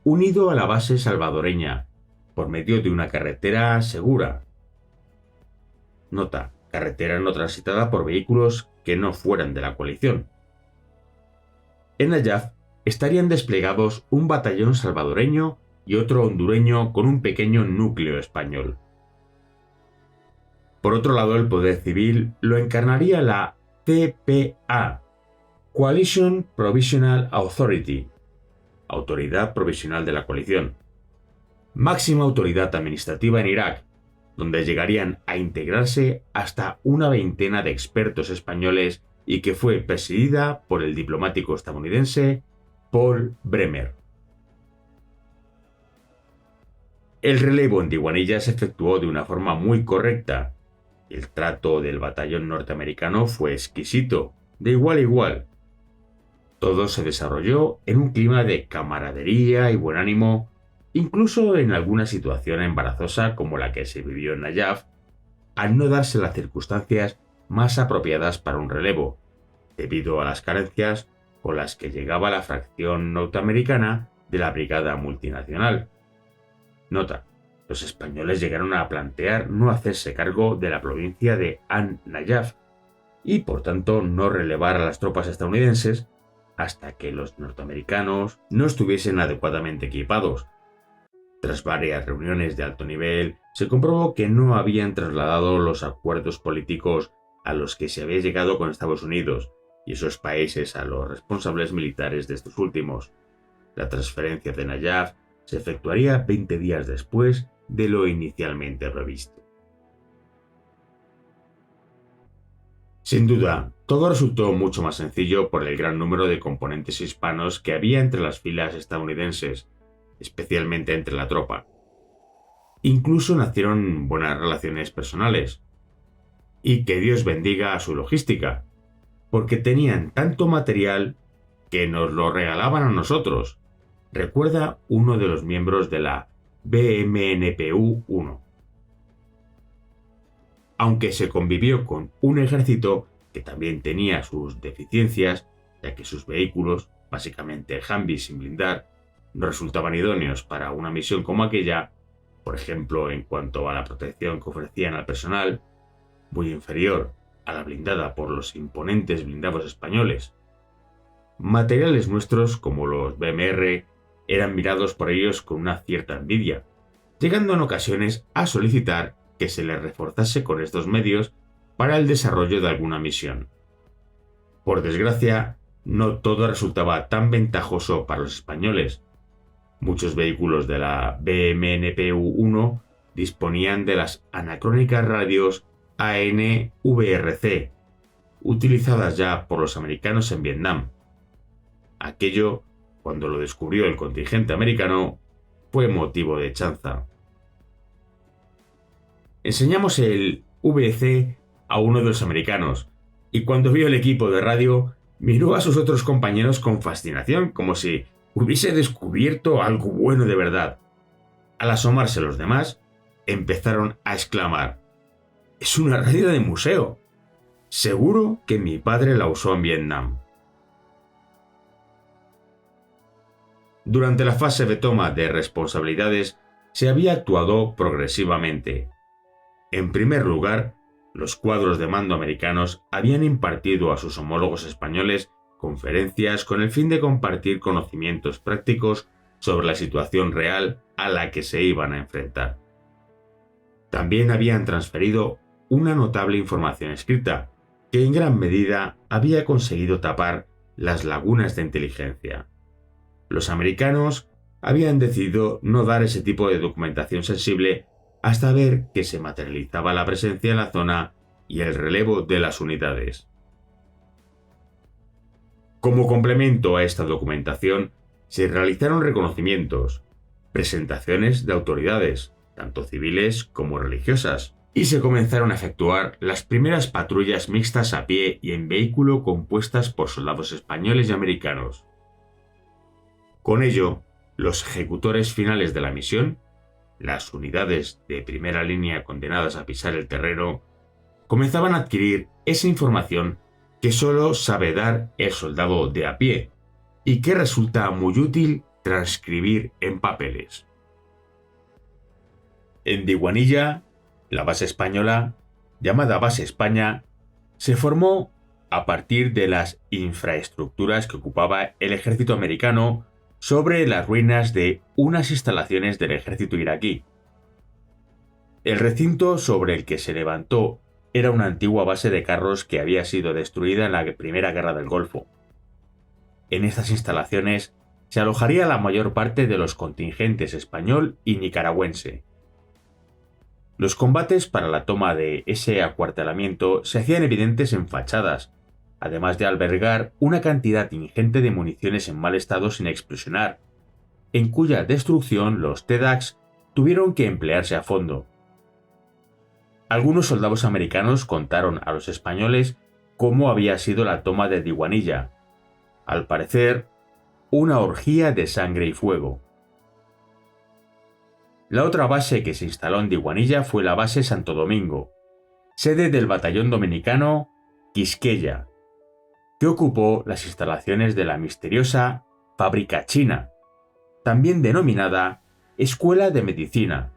unido a la base salvadoreña, por medio de una carretera segura. Nota: carretera no transitada por vehículos que no fueran de la coalición. En Nayaf estarían desplegados un batallón salvadoreño y otro hondureño con un pequeño núcleo español. Por otro lado, el poder civil lo encarnaría la CPA, Coalition Provisional Authority, Autoridad Provisional de la Coalición, máxima autoridad administrativa en Irak, donde llegarían a integrarse hasta una veintena de expertos españoles y que fue presidida por el diplomático estadounidense Paul Bremer. El relevo en Diwanilla se efectuó de una forma muy correcta. El trato del batallón norteamericano fue exquisito, de igual a igual. Todo se desarrolló en un clima de camaradería y buen ánimo, incluso en alguna situación embarazosa como la que se vivió en Nayaf, al no darse las circunstancias más apropiadas para un relevo, debido a las carencias con las que llegaba la fracción norteamericana de la brigada multinacional. Nota: los españoles llegaron a plantear no hacerse cargo de la provincia de An-Najaf y por tanto no relevar a las tropas estadounidenses hasta que los norteamericanos no estuviesen adecuadamente equipados. Tras varias reuniones de alto nivel, se comprobó que no habían trasladado los acuerdos políticos a los que se había llegado con Estados Unidos y esos países a los responsables militares de estos últimos. La transferencia de Najaf se efectuaría 20 días después de lo inicialmente previsto. Sin duda, todo resultó mucho más sencillo por el gran número de componentes hispanos que había entre las filas estadounidenses, especialmente entre la tropa. Incluso nacieron buenas relaciones personales. Y que Dios bendiga a su logística, porque tenían tanto material que nos lo regalaban a nosotros, recuerda uno de los miembros de la BMNPU-1. Aunque se convivió con un ejército que también tenía sus deficiencias, ya que sus vehículos, básicamente Humvees sin blindar, no resultaban idóneos para una misión como aquella, por ejemplo en cuanto a la protección que ofrecían al personal, muy inferior a la blindada por los imponentes blindados españoles. Materiales nuestros, como los BMR, eran mirados por ellos con una cierta envidia, llegando en ocasiones a solicitar que se les reforzase con estos medios para el desarrollo de alguna misión. Por desgracia, no todo resultaba tan ventajoso para los españoles. Muchos vehículos de la BMNPU-1 disponían de las anacrónicas radios ANVRC, utilizadas ya por los americanos en Vietnam. Aquello, cuando lo descubrió el contingente americano, fue motivo de chanza. Enseñamos el VC a uno de los americanos, y cuando vio el equipo de radio, miró a sus otros compañeros con fascinación, como si hubiese descubierto algo bueno de verdad. Al asomarse los demás, empezaron a exclamar: «¡Es una radio de museo! Seguro que mi padre la usó en Vietnam». Durante la fase de toma de responsabilidades, se había actuado progresivamente. En primer lugar, los cuadros de mando americanos habían impartido a sus homólogos españoles conferencias con el fin de compartir conocimientos prácticos sobre la situación real a la que se iban a enfrentar. También habían transferido una notable información escrita, que en gran medida había conseguido tapar las lagunas de inteligencia. Los americanos habían decidido no dar ese tipo de documentación sensible hasta ver que se materializaba la presencia en la zona y el relevo de las unidades. Como complemento a esta documentación, se realizaron reconocimientos, presentaciones de autoridades, tanto civiles como religiosas, y se comenzaron a efectuar las primeras patrullas mixtas a pie y en vehículo compuestas por soldados españoles y americanos. Con ello, los ejecutores finales de la misión, las unidades de primera línea condenadas a pisar el terreno, comenzaban a adquirir esa información que solo sabe dar el soldado de a pie y que resulta muy útil transcribir en papeles. En Diwanilla, la base española, llamada Base España, se formó a partir de las infraestructuras que ocupaba el ejército americano sobre las ruinas de unas instalaciones del ejército iraquí. El recinto sobre el que se levantó era una antigua base de carros que había sido destruida en la Primera Guerra del Golfo. En estas instalaciones se alojaría la mayor parte de los contingentes español y nicaragüense. Los combates para la toma de ese acuartelamiento se hacían evidentes en fachadas, además de albergar una cantidad ingente de municiones en mal estado sin explosionar, en cuya destrucción los TEDx tuvieron que emplearse a fondo. Algunos soldados americanos contaron a los españoles cómo había sido la toma de Diguanilla. Al parecer, una orgía de sangre y fuego. La otra base que se instaló en Diguanilla fue la base Santo Domingo, sede del batallón dominicano Quisqueya, que ocupó las instalaciones de la misteriosa Fábrica China, también denominada Escuela de Medicina,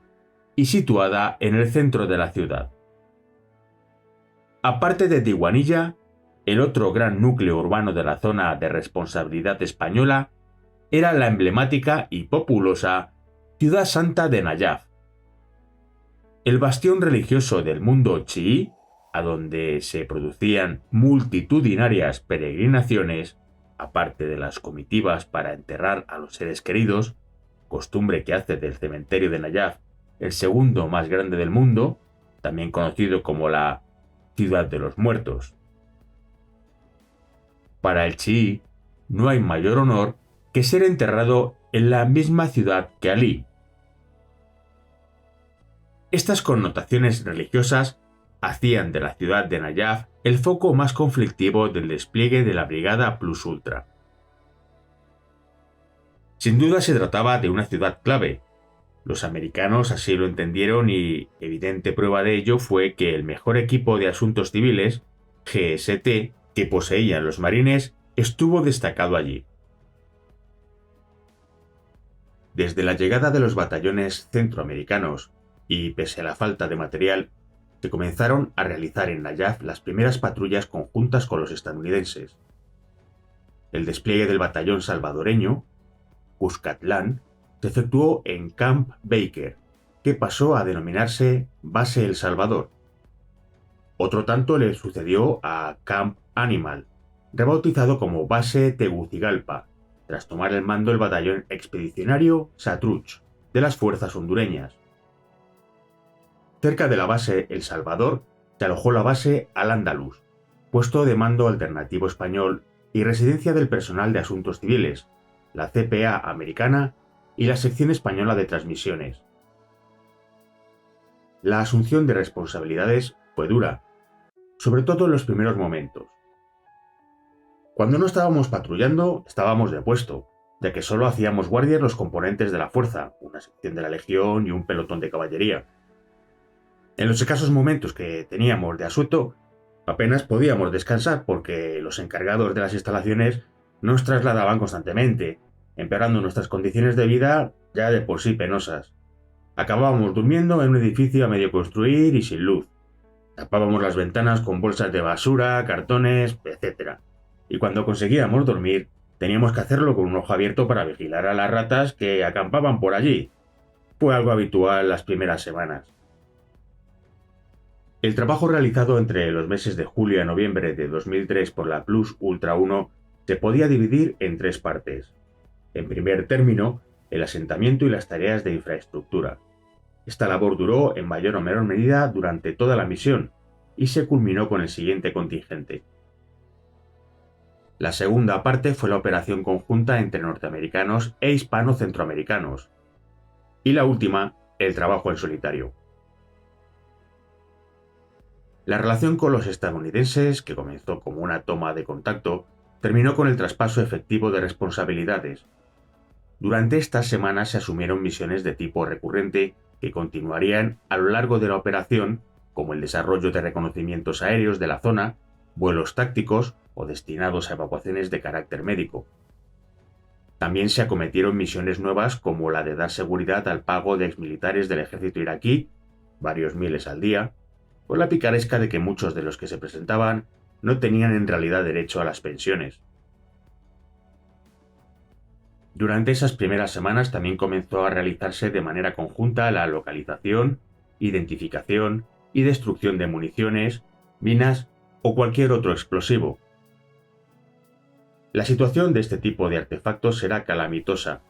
y situada en el centro de la ciudad. Aparte de Diguanilla, el otro gran núcleo urbano de la zona de responsabilidad española era la emblemática y populosa Ciudad Santa de Nayaf, el bastión religioso del mundo chií, a donde se producían multitudinarias peregrinaciones, aparte de las comitivas para enterrar a los seres queridos, costumbre que hace del cementerio de Nayaf el segundo más grande del mundo, también conocido como la Ciudad de los Muertos. Para el chií, no hay mayor honor que ser enterrado en la misma ciudad que Alí. Estas connotaciones religiosas hacían de la ciudad de Nayaf el foco más conflictivo del despliegue de la Brigada Plus Ultra. Sin duda se trataba de una ciudad clave. Los americanos así lo entendieron y evidente prueba de ello fue que el mejor equipo de asuntos civiles, GST, que poseían los marines, estuvo destacado allí. Desde la llegada de los batallones centroamericanos, y pese a la falta de material, se comenzaron a realizar en Nayaf las primeras patrullas conjuntas con los estadounidenses. El despliegue del batallón salvadoreño, Cuscatlán, se efectuó en Camp Baker, que pasó a denominarse Base El Salvador. Otro tanto le sucedió a Camp Animal, rebautizado como Base Tegucigalpa, tras tomar el mando el batallón expedicionario Satruch, de las fuerzas hondureñas. Cerca de la base El Salvador se alojó la base Al-Andalus, puesto de mando alternativo español y residencia del personal de asuntos civiles, la CPA americana y la sección española de transmisiones. La asunción de responsabilidades fue dura, sobre todo en los primeros momentos. Cuando no estábamos patrullando, estábamos de puesto, ya que solo hacíamos guardias los componentes de la fuerza, una sección de la legión y un pelotón de caballería. En los escasos momentos que teníamos de asueto, apenas podíamos descansar porque los encargados de las instalaciones nos trasladaban constantemente, empeorando nuestras condiciones de vida ya de por sí penosas. Acabábamos durmiendo en un edificio a medio construir y sin luz. Tapábamos las ventanas con bolsas de basura, cartones, etc. Y cuando conseguíamos dormir, teníamos que hacerlo con un ojo abierto para vigilar a las ratas que acampaban por allí. Fue algo habitual las primeras semanas. El trabajo realizado entre los meses de julio a noviembre de 2003 por la Plus Ultra 1 se podía dividir en tres partes. En primer término, el asentamiento y las tareas de infraestructura. Esta labor duró en mayor o menor medida durante toda la misión y se culminó con el siguiente contingente. La segunda parte fue la operación conjunta entre norteamericanos e hispano-centroamericanos. Y la última, el trabajo en solitario. La relación con los estadounidenses, que comenzó como una toma de contacto, terminó con el traspaso efectivo de responsabilidades. Durante estas semanas se asumieron misiones de tipo recurrente que continuarían a lo largo de la operación, como el desarrollo de reconocimientos aéreos de la zona, vuelos tácticos o destinados a evacuaciones de carácter médico. También se acometieron misiones nuevas como la de dar seguridad al pago de exmilitares del ejército iraquí, varios miles al día, por la picaresca de que muchos de los que se presentaban no tenían en realidad derecho a las pensiones. Durante esas primeras semanas también comenzó a realizarse de manera conjunta la localización, identificación y destrucción de municiones, minas o cualquier otro explosivo. La situación de este tipo de artefactos era calamitosa.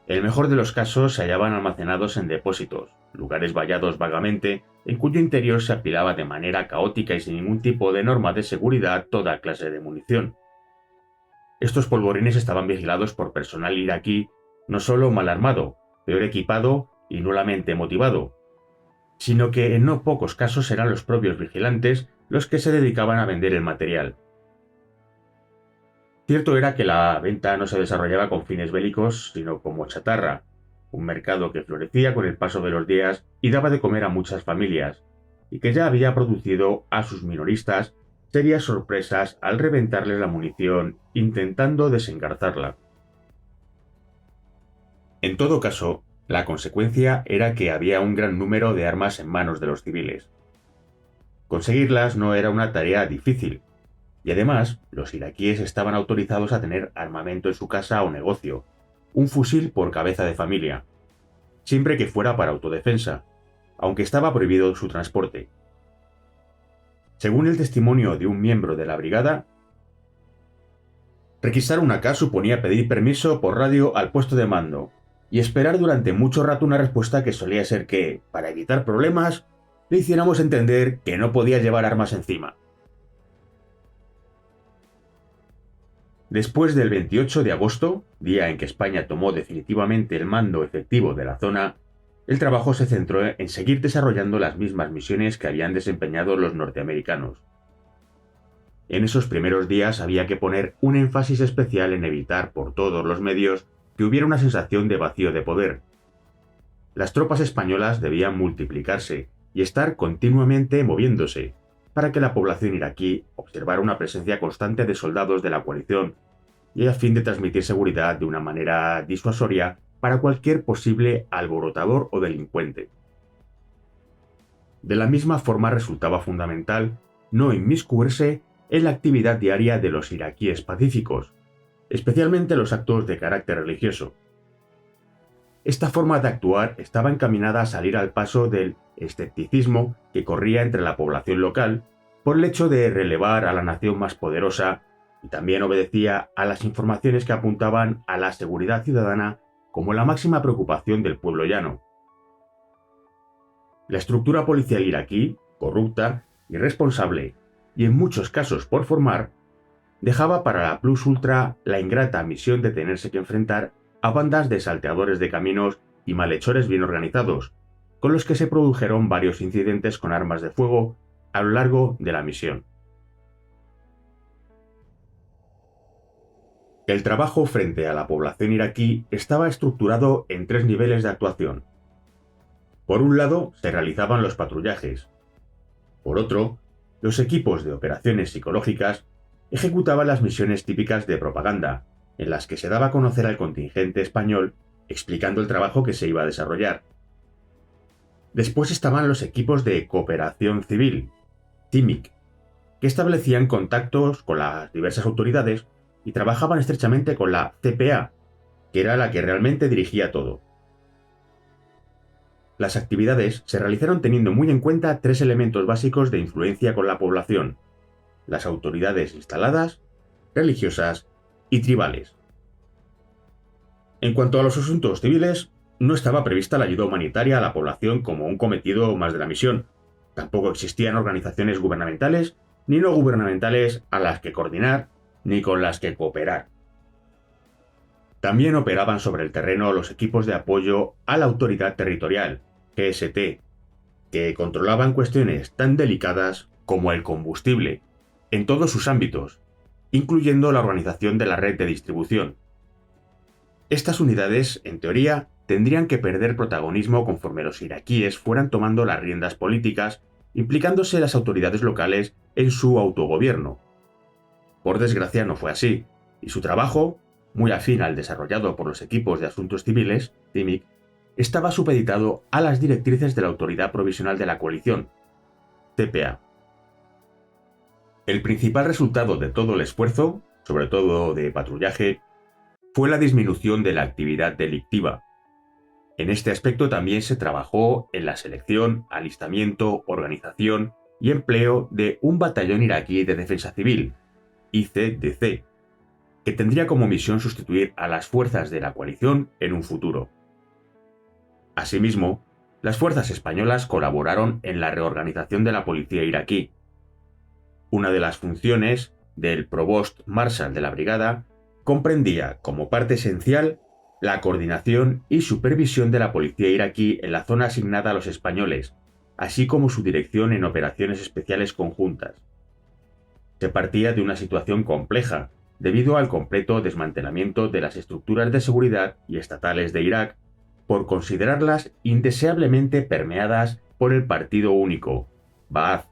En el mejor de los casos se hallaban almacenados en depósitos, lugares vallados vagamente, en cuyo interior se apilaba de manera caótica y sin ningún tipo de norma de seguridad toda clase de munición. Estos polvorines estaban vigilados por personal iraquí no solo mal armado, peor equipado y nulamente motivado, sino que en no pocos casos eran los propios vigilantes los que se dedicaban a vender el material. Cierto era que la venta no se desarrollaba con fines bélicos, sino como chatarra, un mercado que florecía con el paso de los días y daba de comer a muchas familias, y que ya había producido a sus minoristas serias sorpresas al reventarles la munición intentando desengarzarla. En todo caso, la consecuencia era que había un gran número de armas en manos de los civiles. Conseguirlas no era una tarea difícil, y además los iraquíes estaban autorizados a tener armamento en su casa o negocio, un fusil por cabeza de familia, siempre que fuera para autodefensa, aunque estaba prohibido su transporte. Según el testimonio de un miembro de la brigada, requisar una AK suponía pedir permiso por radio al puesto de mando y esperar durante mucho rato una respuesta que solía ser que, para evitar problemas, le hiciéramos entender que no podía llevar armas encima. Después del 28 de agosto, día en que España tomó definitivamente el mando efectivo de la zona, el trabajo se centró en seguir desarrollando las mismas misiones que habían desempeñado los norteamericanos. En esos primeros días había que poner un énfasis especial en evitar por todos los medios que hubiera una sensación de vacío de poder. Las tropas españolas debían multiplicarse y estar continuamente moviéndose, para que la población iraquí observara una presencia constante de soldados de la coalición y a fin de transmitir seguridad de una manera disuasoria para cualquier posible alborotador o delincuente. De la misma forma resultaba fundamental no inmiscuirse en la actividad diaria de los iraquíes pacíficos, especialmente los actos de carácter religioso. Esta forma de actuar estaba encaminada a salir al paso del escepticismo que corría entre la población local por el hecho de relevar a la nación más poderosa y también obedecía a las informaciones que apuntaban a la seguridad ciudadana como la máxima preocupación del pueblo llano. La estructura policial iraquí, corrupta, irresponsable y en muchos casos por formar, dejaba para la plus ultra la ingrata misión de tenerse que enfrentar a bandas de salteadores de caminos y malhechores bien organizados, con los que se produjeron varios incidentes con armas de fuego a lo largo de la misión. El trabajo frente a la población iraquí estaba estructurado en 3 niveles de actuación. Por un lado, se realizaban los patrullajes. Por otro, los equipos de operaciones psicológicas ejecutaban las misiones típicas de propaganda, en las que se daba a conocer al contingente español explicando el trabajo que se iba a desarrollar. Después estaban los equipos de cooperación civil, CIMIC, que establecían contactos con las diversas autoridades y trabajaban estrechamente con la CPA, que era la que realmente dirigía todo. Las actividades se realizaron teniendo muy en cuenta 3 elementos básicos de influencia con la población: las autoridades instaladas, religiosas y tribales. En cuanto a los asuntos civiles, no estaba prevista la ayuda humanitaria a la población como un cometido más de la misión. Tampoco existían organizaciones gubernamentales ni no gubernamentales a las que coordinar ni con las que cooperar. También operaban sobre el terreno los equipos de apoyo a la autoridad territorial, GST, que controlaban cuestiones tan delicadas como el combustible, en todos sus ámbitos, incluyendo la organización de la red de distribución. Estas unidades, en teoría, tendrían que perder protagonismo conforme los iraquíes fueran tomando las riendas políticas, implicándose las autoridades locales en su autogobierno. Por desgracia no fue así, y su trabajo, muy afín al desarrollado por los equipos de asuntos civiles, CIMIC, estaba supeditado a las directrices de la Autoridad Provisional de la Coalición, CPA. El principal resultado de todo el esfuerzo, sobre todo de patrullaje, fue la disminución de la actividad delictiva. En este aspecto también se trabajó en la selección, alistamiento, organización y empleo de un batallón iraquí de defensa civil, ICDC, que tendría como misión sustituir a las fuerzas de la coalición en un futuro. Asimismo, las fuerzas españolas colaboraron en la reorganización de la policía iraquí. Una de las funciones del Provost Marshal de la brigada comprendía como parte esencial la coordinación y supervisión de la policía iraquí en la zona asignada a los españoles, así como su dirección en operaciones especiales conjuntas. Se partía de una situación compleja, debido al completo desmantelamiento de las estructuras de seguridad y estatales de Irak, por considerarlas indeseablemente permeadas por el partido único, Ba'ath,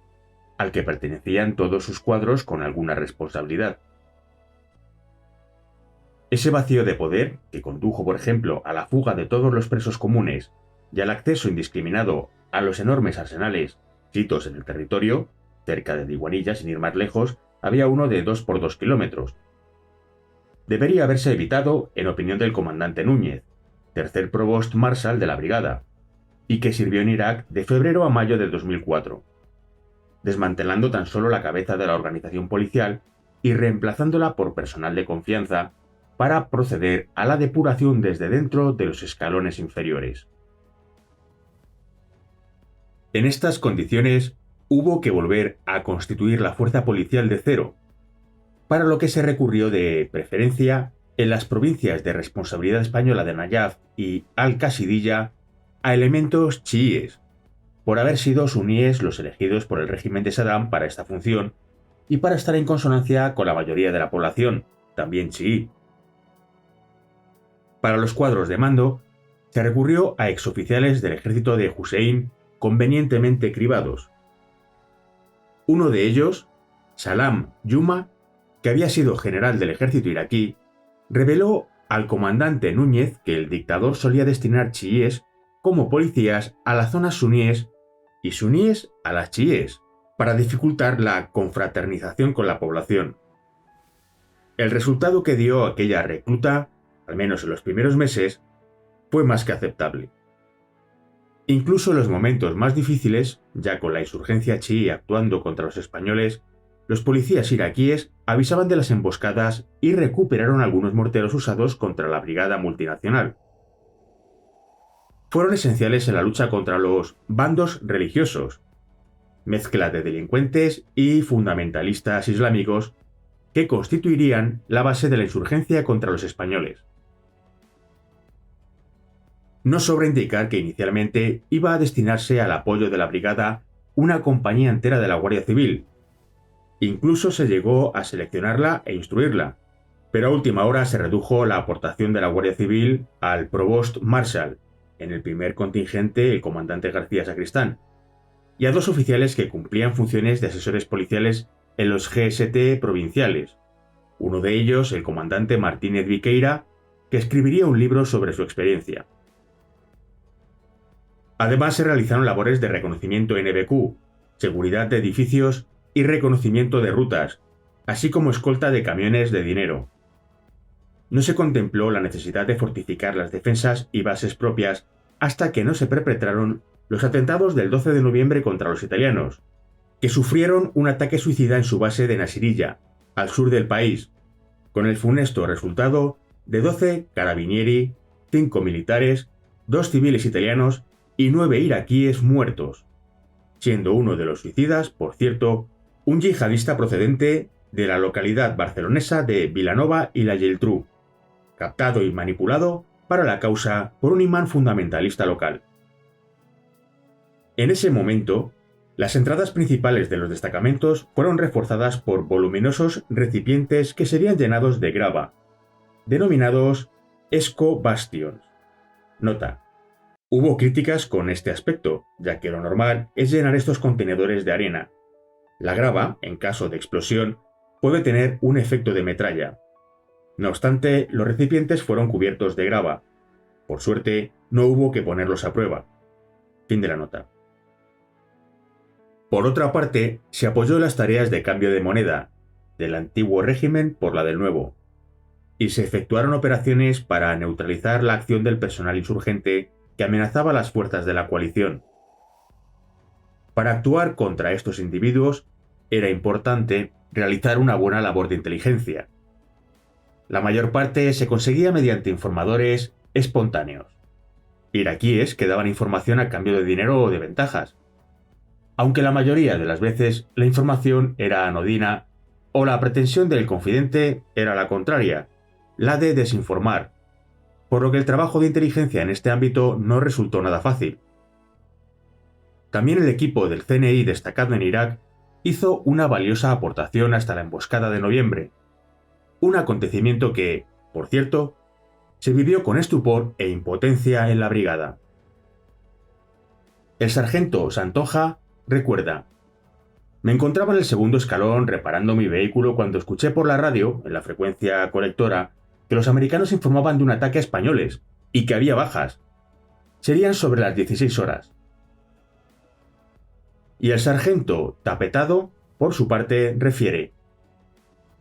al que pertenecían todos sus cuadros con alguna responsabilidad. Ese vacío de poder, que condujo por ejemplo a la fuga de todos los presos comunes y al acceso indiscriminado a los enormes arsenales sitos en el territorio, cerca de Diwanilla, sin ir más lejos, había uno de 2 por 2 kilómetros. Debería haberse evitado, en opinión del comandante Núñez, tercer Provost Marshal de la brigada, y que sirvió en Irak de febrero a mayo del 2004, desmantelando tan solo la cabeza de la organización policial y reemplazándola por personal de confianza para proceder a la depuración desde dentro de los escalones inferiores. En estas condiciones, hubo que volver a constituir la fuerza policial de cero, para lo que se recurrió de preferencia en las provincias de responsabilidad española de Nayaf y Al-Qasidiyya a elementos chiíes, por haber sido suníes los elegidos por el régimen de Saddam para esta función y para estar en consonancia con la mayoría de la población, también chií. Para los cuadros de mando, se recurrió a exoficiales del ejército de Hussein convenientemente cribados. Uno de ellos, Salam Yuma, que había sido general del ejército iraquí, reveló al comandante Núñez que el dictador solía destinar chiíes como policías a las zonas suníes y suníes a las chiíes, para dificultar la confraternización con la población. El resultado que dio aquella recluta, al menos en los primeros meses, fue más que aceptable. Incluso en los momentos más difíciles, ya con la insurgencia chií actuando contra los españoles, los policías iraquíes avisaban de las emboscadas y recuperaron algunos morteros usados contra la brigada multinacional. Fueron esenciales en la lucha contra los bandos religiosos, mezcla de delincuentes y fundamentalistas islámicos que constituirían la base de la insurgencia contra los españoles. No sobra indicar que inicialmente iba a destinarse al apoyo de la brigada una compañía entera de la Guardia Civil. Incluso se llegó a seleccionarla e instruirla, pero a última hora se redujo la aportación de la Guardia Civil al Provost Marshal, en el primer contingente el comandante García Sacristán, y a 2 oficiales que cumplían funciones de asesores policiales en los GST provinciales, uno de ellos el comandante Martínez Viqueira, que escribiría un libro sobre su experiencia. Además se realizaron labores de reconocimiento NBQ, seguridad de edificios y reconocimiento de rutas, así como escolta de camiones de dinero. No se contempló la necesidad de fortificar las defensas y bases propias hasta que no se perpetraron los atentados del 12 de noviembre contra los italianos, que sufrieron un ataque suicida en su base de Nasiriyah, al sur del país, con el funesto resultado de 12 carabinieri, 5 militares, 2 civiles italianos y 9 iraquíes muertos, siendo uno de los suicidas, por cierto, un yihadista procedente de la localidad barcelonesa de Vilanova y la Geltrú, captado y manipulado para la causa por un imán fundamentalista local. En ese momento, las entradas principales de los destacamentos fueron reforzadas por voluminosos recipientes que serían llenados de grava, denominados Esco Bastions. Nota: hubo críticas con este aspecto, ya que lo normal es llenar estos contenedores de arena. La grava, en caso de explosión, puede tener un efecto de metralla. No obstante, los recipientes fueron cubiertos de grava. Por suerte, no hubo que ponerlos a prueba. Fin de la nota. Por otra parte, se apoyó las tareas de cambio de moneda, del antiguo régimen por la del nuevo, y se efectuaron operaciones para neutralizar la acción del personal insurgente que amenazaba a las fuerzas de la coalición. Para actuar contra estos individuos era importante realizar una buena labor de inteligencia. La mayor parte se conseguía mediante informadores espontáneos, iraquíes que daban información a cambio de dinero o de ventajas, aunque la mayoría de las veces la información era anodina o la pretensión del confidente era la contraria, la de desinformar, por lo que el trabajo de inteligencia en este ámbito no resultó nada fácil. También el equipo del CNI destacado en Irak hizo una valiosa aportación hasta la emboscada de noviembre, un acontecimiento que, por cierto, se vivió con estupor e impotencia en la brigada. El sargento Santoja recuerda: me encontraba en el segundo escalón reparando mi vehículo cuando escuché por la radio, en la frecuencia colectora, que los americanos informaban de un ataque a españoles y que había bajas. Serían sobre las 16 horas. Y el sargento Tapetado, por su parte, refiere: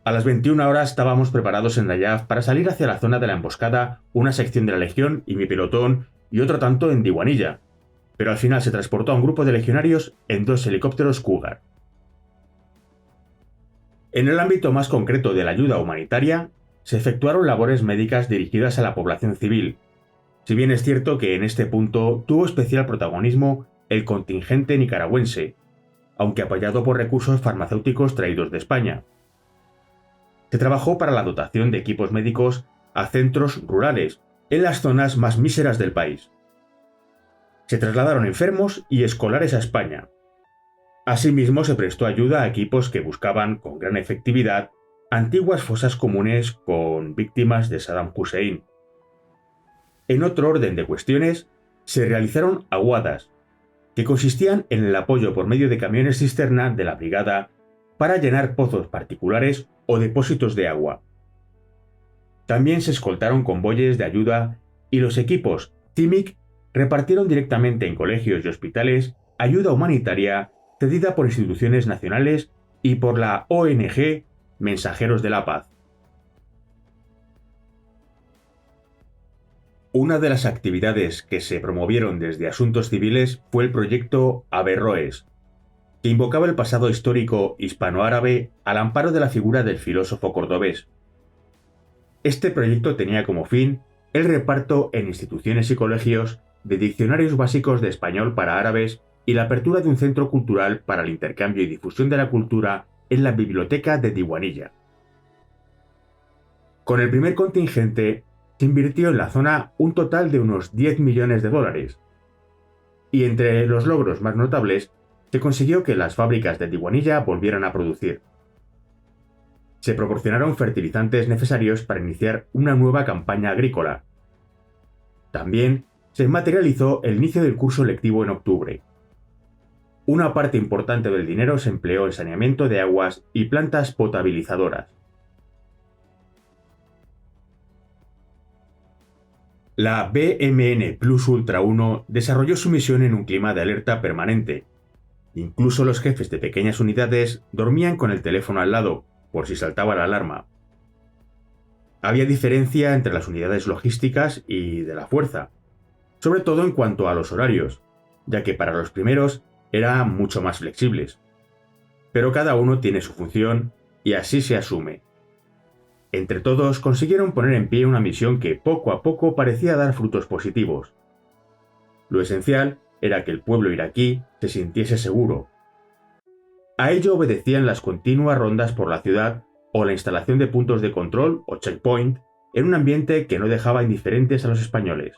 a las 21 horas estábamos preparados en Nayaf para salir hacia la zona de la emboscada, una sección de la Legión y mi pelotón, y otro tanto en Diwanilla, pero al final se transportó a un grupo de legionarios en 2 helicópteros Cougar. En el ámbito más concreto de la ayuda humanitaria, se efectuaron labores médicas dirigidas a la población civil, si bien es cierto que en este punto tuvo especial protagonismo el contingente nicaragüense, aunque apoyado por recursos farmacéuticos traídos de España. Se trabajó para la dotación de equipos médicos a centros rurales, en las zonas más míseras del país. Se trasladaron enfermos y escolares a España. Asimismo, se prestó ayuda a equipos que buscaban, con gran efectividad, antiguas fosas comunes con víctimas de Saddam Hussein. En otro orden de cuestiones, se realizaron aguadas, que consistían en el apoyo por medio de camiones cisterna de la brigada para llenar pozos particulares o depósitos de agua. También se escoltaron convoyes de ayuda y los equipos CIMIC repartieron directamente en colegios y hospitales ayuda humanitaria cedida por instituciones nacionales y por la ONG Mensajeros de la Paz. Una de las actividades que se promovieron desde Asuntos Civiles fue el proyecto Averroes, que invocaba el pasado histórico hispanoárabe al amparo de la figura del filósofo cordobés. Este proyecto tenía como fin el reparto en instituciones y colegios de diccionarios básicos de español para árabes y la apertura de un centro cultural para el intercambio y difusión de la cultura en la biblioteca de Diwanilla. Con el primer contingente se invirtió en la zona un total de unos 10 millones de dólares, y entre los logros más notables se consiguió que las fábricas de Diwanilla volvieran a producir. Se proporcionaron fertilizantes necesarios para iniciar una nueva campaña agrícola. También se materializó el inicio del curso lectivo en octubre. Una parte importante del dinero se empleó en saneamiento de aguas y plantas potabilizadoras. La BMN Plus Ultra 1 desarrolló su misión en un clima de alerta permanente. Incluso los jefes de pequeñas unidades dormían con el teléfono al lado, por si saltaba la alarma. Había diferencia entre las unidades logísticas y de la fuerza, sobre todo en cuanto a los horarios, ya que para los primeros eran mucho más flexibles. Pero cada uno tiene su función y así se asume. Entre todos consiguieron poner en pie una misión que poco a poco parecía dar frutos positivos. Lo esencial era que el pueblo iraquí se sintiese seguro. A ello obedecían las continuas rondas por la ciudad o la instalación de puntos de control o checkpoint en un ambiente que no dejaba indiferentes a los españoles.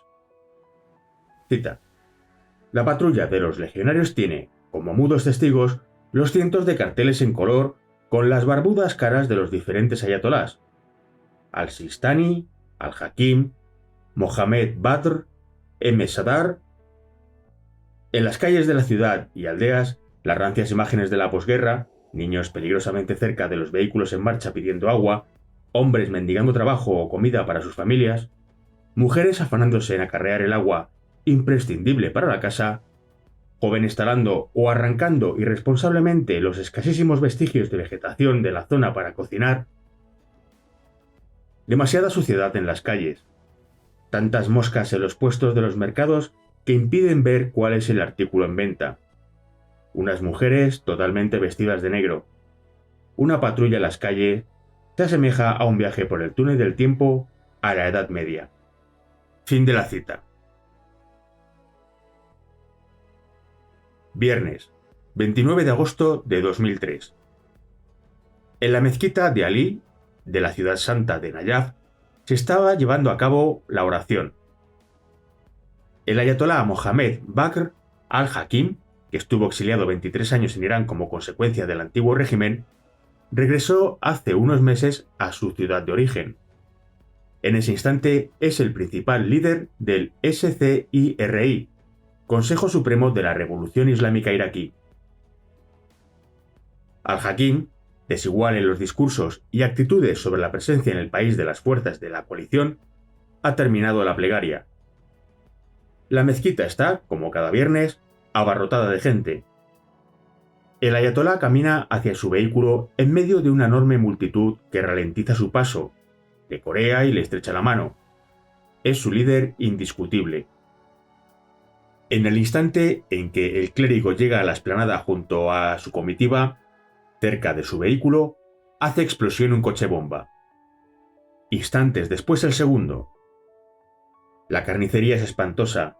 Cita: la patrulla de los legionarios tiene, como mudos testigos, los cientos de carteles en color con las barbudas caras de los diferentes ayatolás: Al-Sistani, Al-Hakim, Mohamed Badr, M. Sadar. En las calles de la ciudad y aldeas, las rancias imágenes de la posguerra, niños peligrosamente cerca de los vehículos en marcha pidiendo agua, hombres mendigando trabajo o comida para sus familias, mujeres afanándose en acarrear el agua imprescindible para la casa, jóvenes talando o arrancando irresponsablemente los escasísimos vestigios de vegetación de la zona para cocinar. Demasiada suciedad en las calles, tantas moscas en los puestos de los mercados que impiden ver cuál es el artículo en venta. Unas mujeres totalmente vestidas de negro. Una patrulla en las calles se asemeja a un viaje por el túnel del tiempo a la Edad Media. Fin de la cita. Viernes, 29 de agosto de 2003. En la mezquita de Ali, de la ciudad santa de Nayaf, se estaba llevando a cabo la oración. El ayatolá Mohammed Bakr al-Hakim, que estuvo exiliado 23 años en Irán como consecuencia del antiguo régimen, regresó hace unos meses a su ciudad de origen. En ese instante es el principal líder del SCIRI, Consejo Supremo de la Revolución Islámica Iraquí. Al-Hakim, desigual en los discursos y actitudes sobre la presencia en el país de las fuerzas de la coalición, ha terminado la plegaria. La mezquita está, como cada viernes, abarrotada de gente. El ayatolá camina hacia su vehículo en medio de una enorme multitud que ralentiza su paso, le corea y le estrecha la mano. Es su líder indiscutible. En el instante en que el clérigo llega a la explanada junto a su comitiva, cerca de su vehículo, hace explosión un coche bomba. Instantes después el segundo. La carnicería es espantosa,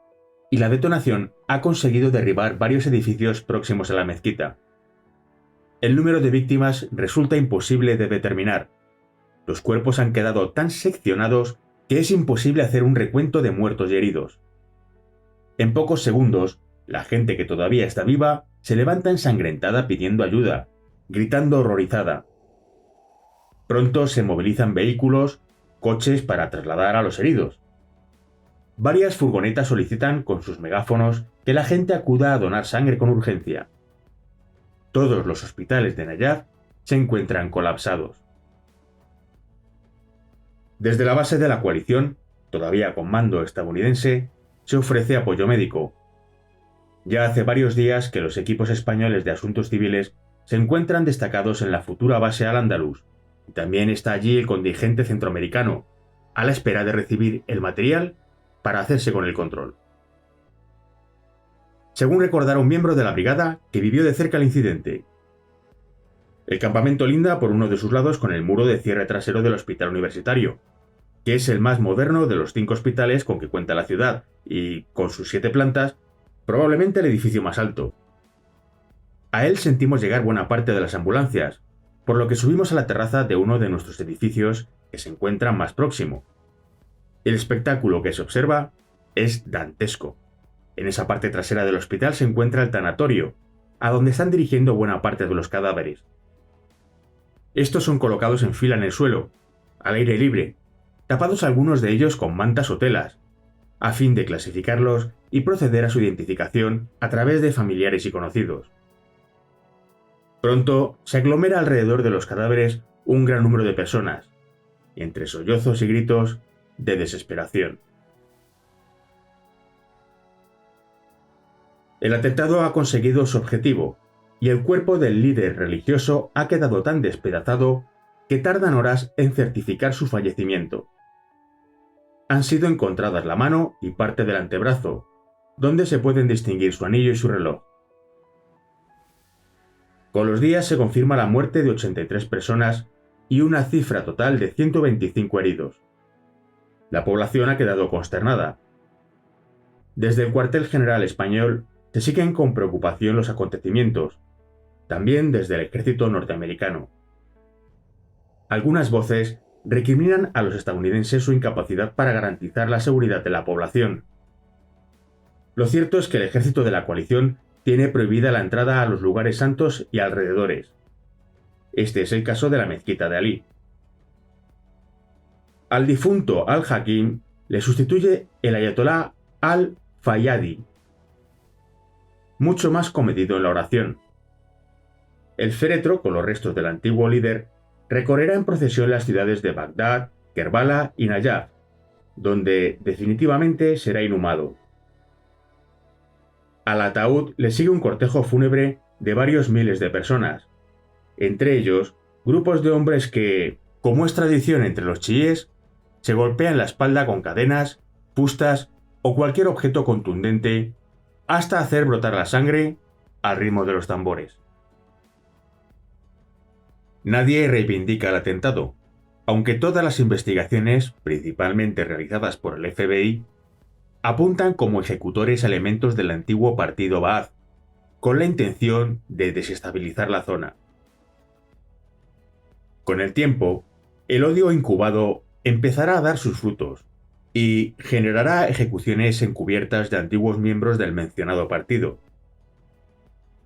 y la detonación ha conseguido derribar varios edificios próximos a la mezquita. El número de víctimas resulta imposible de determinar. Los cuerpos han quedado tan seccionados que es imposible hacer un recuento de muertos y heridos. En pocos segundos, la gente que todavía está viva se levanta ensangrentada pidiendo ayuda, gritando horrorizada. Pronto se movilizan vehículos, coches para trasladar a los heridos. Varias furgonetas solicitan con sus megáfonos que la gente acuda a donar sangre con urgencia. Todos los hospitales de Nayaf se encuentran colapsados. Desde la base de la coalición, todavía con mando estadounidense, se ofrece apoyo médico. Ya hace varios días que los equipos españoles de asuntos civiles se encuentran destacados en la futura base Al-Andalus, y también está allí el contingente centroamericano, a la espera de recibir el material para hacerse con el control. Según recordara un miembro de la brigada que vivió de cerca el incidente, el campamento linda por uno de sus lados con el muro de cierre trasero del hospital universitario, que es el más moderno de los 5 hospitales con que cuenta la ciudad y, con sus 7 plantas, probablemente el edificio más alto. A él sentimos llegar buena parte de las ambulancias, por lo que subimos a la terraza de uno de nuestros edificios que se encuentra más próximo. El espectáculo que se observa es dantesco. En esa parte trasera del hospital se encuentra el tanatorio, a donde están dirigiendo buena parte de los cadáveres. Estos son colocados en fila en el suelo, al aire libre, tapados algunos de ellos con mantas o telas, a fin de clasificarlos y proceder a su identificación a través de familiares y conocidos. Pronto se aglomera alrededor de los cadáveres un gran número de personas, entre sollozos y gritos de desesperación. El atentado ha conseguido su objetivo, y el cuerpo del líder religioso ha quedado tan despedazado que tardan horas en certificar su fallecimiento. Han sido encontradas la mano y parte del antebrazo, donde se pueden distinguir su anillo y su reloj. Con los días se confirma la muerte de 83 personas y una cifra total de 125 heridos. La población ha quedado consternada. Desde el cuartel general español se siguen con preocupación los acontecimientos, también desde el ejército norteamericano. Algunas voces recriminan a los estadounidenses su incapacidad para garantizar la seguridad de la población. Lo cierto es que el ejército de la coalición tiene prohibida la entrada a los lugares santos y alrededores. Este es el caso de la mezquita de Ali. Al difunto al-Hakim le sustituye el ayatolá al-Fayyadi, mucho más comedido en la oración. El féretro, con los restos del antiguo líder, recorrerá en procesión las ciudades de Bagdad, Kerbala y Nayaf, donde definitivamente será inhumado. Al ataúd le sigue un cortejo fúnebre de varios miles de personas, entre ellos grupos de hombres que, como es tradición entre los chiíes, se golpean la espalda con cadenas, fustas o cualquier objeto contundente hasta hacer brotar la sangre al ritmo de los tambores. Nadie reivindica el atentado, aunque todas las investigaciones, principalmente realizadas por el FBI, apuntan como ejecutores a elementos del antiguo partido Ba'ath, con la intención de desestabilizar la zona. Con el tiempo, el odio incubado empezará a dar sus frutos y generará ejecuciones encubiertas de antiguos miembros del mencionado partido.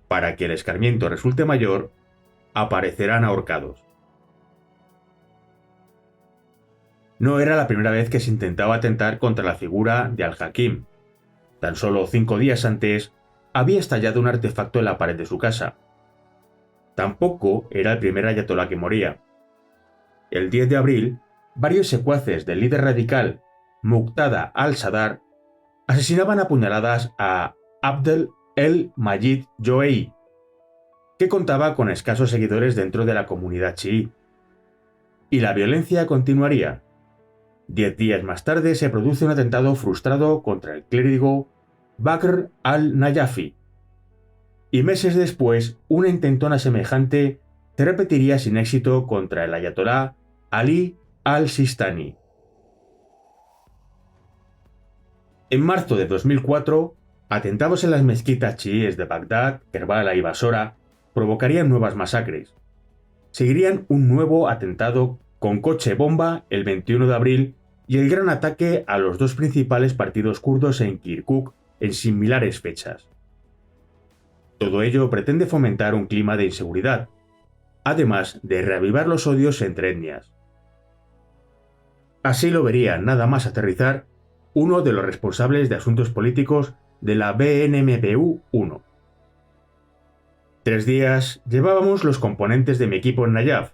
Para que el escarmiento resulte mayor, aparecerán ahorcados. No era la primera vez que se intentaba atentar contra la figura de Al-Hakim. Tan solo 5 días antes, había estallado un artefacto en la pared de su casa. Tampoco era el primer ayatolá que moría. El 10 de abril, varios secuaces del líder radical Muqtada al-Sadr asesinaban a puñaladas a Abdel el-Majid Joei, que contaba con escasos seguidores dentro de la comunidad chií. Y la violencia continuaría. 10 días más tarde se produce un atentado frustrado contra el clérigo Bakr al-Najafi. Y meses después, una intentona semejante se repetiría sin éxito contra el ayatolá Ali al-Sistani. En marzo de 2004, atentados en las mezquitas chiíes de Bagdad, Kerbala y Basora provocarían nuevas masacres. Seguirían un nuevo atentado con coche bomba el 21 de abril y el gran ataque a los dos principales partidos kurdos en Kirkuk en similares fechas. Todo ello pretende fomentar un clima de inseguridad, además de reavivar los odios entre etnias. Así lo vería nada más aterrizar uno de los responsables de asuntos políticos de la BNMPU-1. 3 días llevábamos los componentes de mi equipo en Nayaf,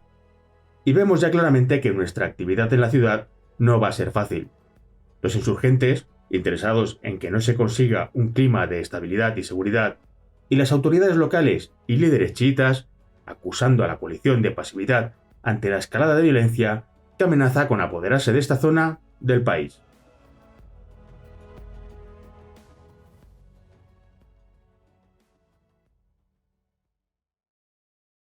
y vemos ya claramente que nuestra actividad en la ciudad no va a ser fácil. Los insurgentes, interesados en que no se consiga un clima de estabilidad y seguridad, y las autoridades locales y líderes chiitas, acusando a la coalición de pasividad ante la escalada de violencia que amenaza con apoderarse de esta zona del país.